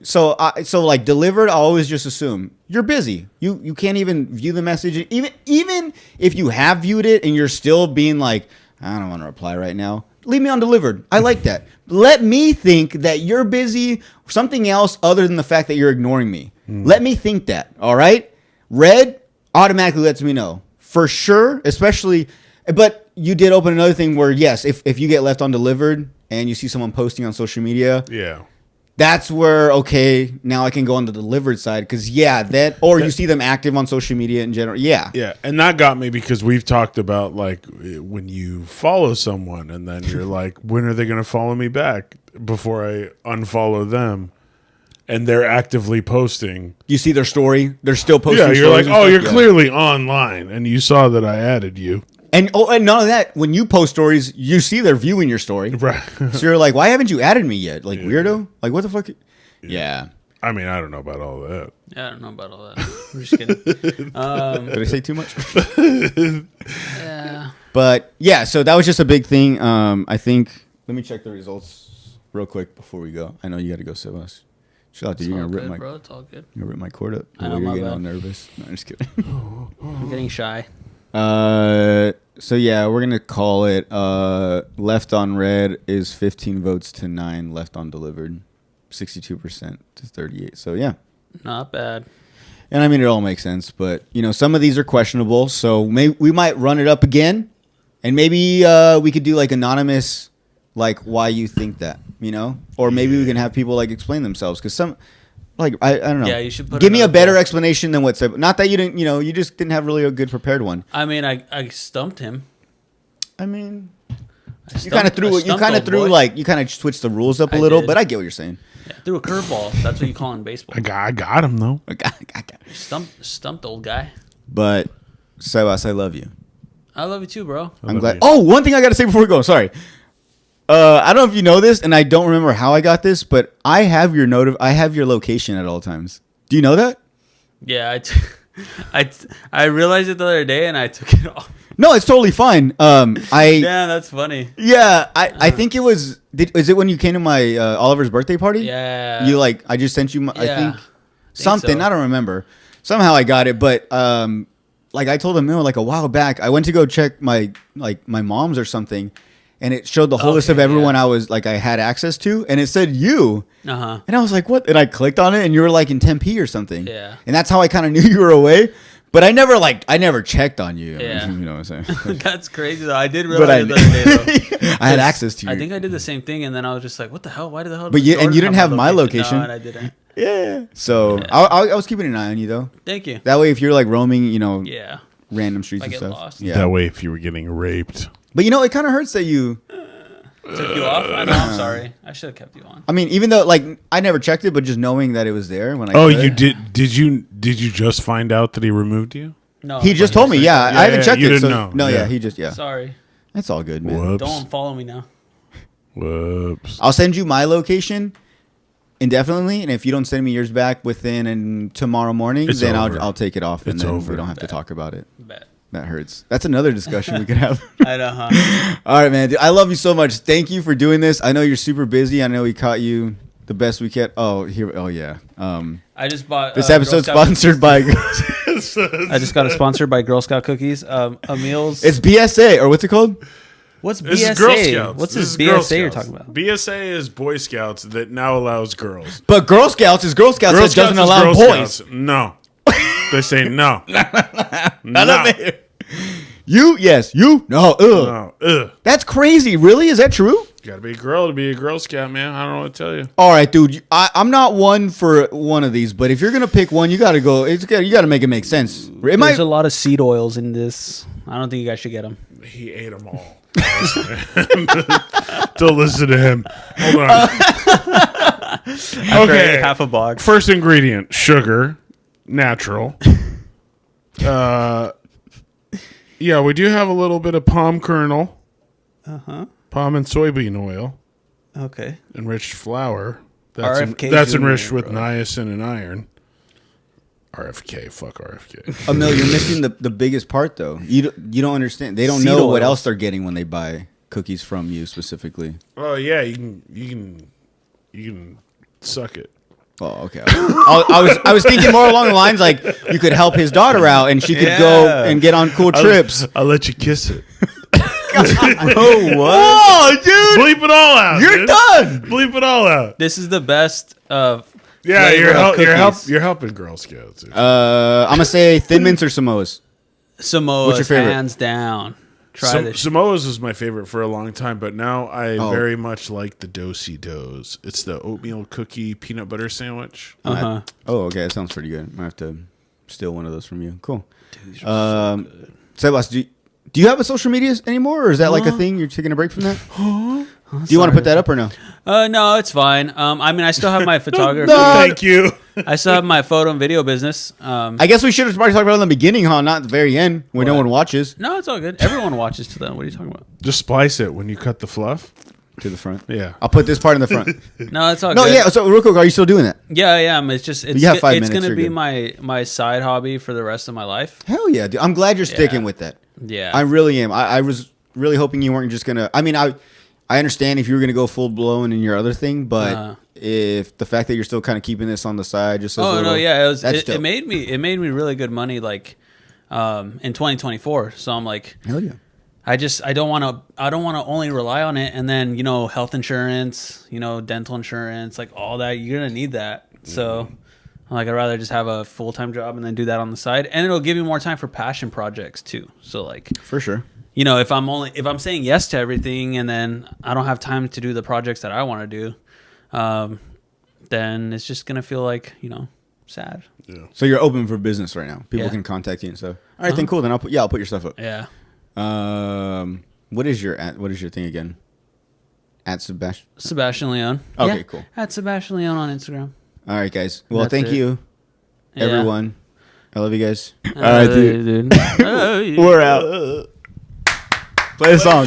so like delivered, I always just assume you're busy. You can't even view the message. Even if you have viewed it and you're still being like, I don't want to reply right now. Leave me on delivered. I like that. Let me think that you're busy or something else other than the fact that you're ignoring me. Let me think that. All right. Red automatically lets me know for sure, especially. But you did open another thing where yes, if you get left undelivered and you see someone posting on social media, Yeah. that's where okay, now I can go on the delivered side because or you see them active on social media in general. Yeah. Yeah, and that got me because we've talked about like when you follow someone and then you're like, when are they going to follow me back before I unfollow them? And they're actively posting. You see their story, they're still posting. Yeah, you're like, stories and oh, stuff. you're Yeah. clearly online, and you saw that I added you. And none of that. When you post stories, you see they're viewing your story. Right. So you're like, why haven't you added me yet? Like weirdo. Like what the fuck? Yeah. I mean, I don't know about all that. Yeah, I don't know about all that. I'm just kidding. Did I say too much? Yeah. But yeah, so that was just a big thing. I think. Let me check the results real quick before we go. I know you got to go, Sebas. Chill out, dude. It's You're all gonna rip good, my bro. It's all good. you're gonna rip my cord up. I know, You're my getting bad. all nervous. No, I'm just kidding. I'm getting shy. So yeah, we're gonna call it. Left on red is 15 votes to 9. Left on delivered, 62% to 38. So yeah. Not bad. And I mean, it all makes sense, but you know, some of these are questionable. So we might run it up again, and maybe we could do like anonymous, like why you think that, you know, or maybe we can have people like explain themselves because some, like I don't know. Yeah, you should put give me a another better poll. explanation than what's not that you didn't, you know, you just didn't have really a good prepared one. I mean, I stumped him. I mean, I you stumped- kind of I threw stumped kind of old threw boy. like you kind of switched the rules up a I little, did. but I get what you're saying. Yeah, threw a curveball. That's what you call in baseball. I got him though. Stumped old guy. But Sebas, I love you. I love you too, bro. I'm love glad. you. Oh, one thing I got to say before we go. Sorry. I don't know if you know this, and I don't remember how I got this, but I have your I have your location at all times. Do you know that? Yeah, I realized it the other day and I took it off. No, it's totally fine. Damn, that's funny. Yeah, I think it was. Is it when you came to my Oliver's birthday party? Yeah. You like I just sent you. I Yeah. think something. so. I don't remember. Somehow I got it, but like I told Emil like a while back, I went to go check my mom's or something, and it showed the whole list of Okay, everyone yeah. I had access to, and it said you. Uh-huh. And I was like, what? And I clicked on it, and you were like in Tempe or something. Yeah. And that's how I kind of knew you were away. But I never checked on you. Yeah. You know what I'm saying? That's crazy though. I did But realize it the other day though. I had access to you. I think I did the same thing and then I was just like, what the hell? Why did the hell? But does you- and Jordan you didn't have my location. No, and I didn't. Yeah. So Yeah. I was keeping an eye on you though. Thank you. That way, if you're like roaming, you know, Yeah. random streets I and get stuff. lost. Yeah. That way, if you were getting raped, But you know, it kind of hurts that you. Took you off? I know, I'm sorry. I should have kept you on. I mean, even though like I never checked it, but just knowing that it was there when I. oh, could. you did? Did you just find out that he removed you? No. He just told me. Yeah, I haven't checked you it. didn't So, know. no, yeah, Yeah. he just yeah. Sorry. That's all good, man. Whoops. Don't follow me now. Whoops. I'll send you my location indefinitely, and if you don't send me yours back within and tomorrow morning, It's then over. I'll take it off, and It's then over. we don't have to Bet. talk about it. Bet. That hurts. That's another discussion we could have. I know, huh? All right, man. Dude, I love you so much. Thank you for doing this. I know you're super busy. I know we caught you the best we can. Oh, here. Oh, yeah. I just bought This Girl episode Scout sponsored by. cookies. I just got it sponsored by Girl Scout cookies. Emil's. It's BSA or what's it called? What's This BSA? is Girl Scouts. What's This this is Girl BSA you're Scouts. talking about? BSA is Boy Scouts that now allows girls. But Girl Scouts is Girl Scouts Girl that Scouts doesn't is allow Girl boys. Scouts. No. They say no. No. Yes. You? No. Ugh. No. Ugh. That's crazy. Really? Is that true? Gotta be a girl to be a Girl Scout, man. I don't know what to tell you. All right, dude. I'm not one for one of these, but if you're gonna pick one, you gotta go. You gotta make it make sense. It might. There's a lot of seed oils in this. I don't think you guys should get them. He ate them all. Don't listen to him. Hold on. Okay. half a box. First ingredient: sugar, natural. Yeah, we do have a little bit of palm kernel, palm and soybean oil, Okay. enriched flour. That's, RFK that's Jr., enriched with bro. niacin and iron. RFK, fuck RFK. Emil, you're missing the biggest part though. You don't understand. They don't Seed know what oils. else they're getting when they buy cookies from you specifically. Oh yeah, you can suck it. Oh, okay. I was thinking more along the lines like you could help his daughter out and she could go Yeah. and get on cool trips. I'll let you kiss it. Oh, what? Oh, dude, Bleep it all out. you're dude. done. Bleep it all out. This is the best Yeah, flavor of cookies. you're helping Girl Scouts. Dude. I'm gonna say Thin Mints or Samoas. Samoa. What's your favorite? Hands down. Try this. Samoa's was my favorite for a long time, but now I Oh. very much like the Do-si Doughs. It's the oatmeal cookie peanut butter sandwich. Uh-huh. Oh, okay, that sounds pretty good. I might have to steal one of those from you. Cool. Sebas, do you have a social medias anymore, or is that like a thing? You're taking a break from that? Do you want to put that up or no? No, it's fine. I mean, I still have my photography. Thank you. I still have my photo and video business. I guess we should have probably talked about it in the beginning, huh? Not the very end when no What? one watches. No, it's all good. Everyone watches to them. What are you talking about? Just splice it when you cut the fluff. to the front. Yeah. I'll put this part in the front. No, it's all No, good. yeah. So real quick, are you still doing that? Yeah, I am. It's just it's You have 5 it's minutes, gonna you're be good. my side hobby for the rest of my life. Hell yeah, dude. I'm glad you're sticking with that. Yeah. I really am. I was really hoping you weren't just gonna. I mean, I understand if you were gonna go full blown in your other thing, but if the fact that you're still kind of keeping this on the side, just as Oh little, no, yeah, it was. that's It dope. made me really good money like in 2024. So I'm like, Hell yeah. I don't want to only rely on it, and then health insurance, dental insurance, like all that. You're gonna need that. So like I'd rather just have a full time job and then do that on the side, and it'll give you more time for passion projects too. So like For sure. if I'm saying yes to everything and then I don't have time to do the projects that I want to do, then it's just gonna feel like sad. So you're open for business right now. People Yeah. can contact you and stuff. All right, then cool. Then I'll put your stuff up. Yeah. What is your thing again? At Sebastian. Sebastian Leon. Okay, cool. At Sebastian Leon on Instagram. All right, guys. Well, That's thank it. you, Yeah. everyone. I love you guys. All right, dude. We're out. Play the song.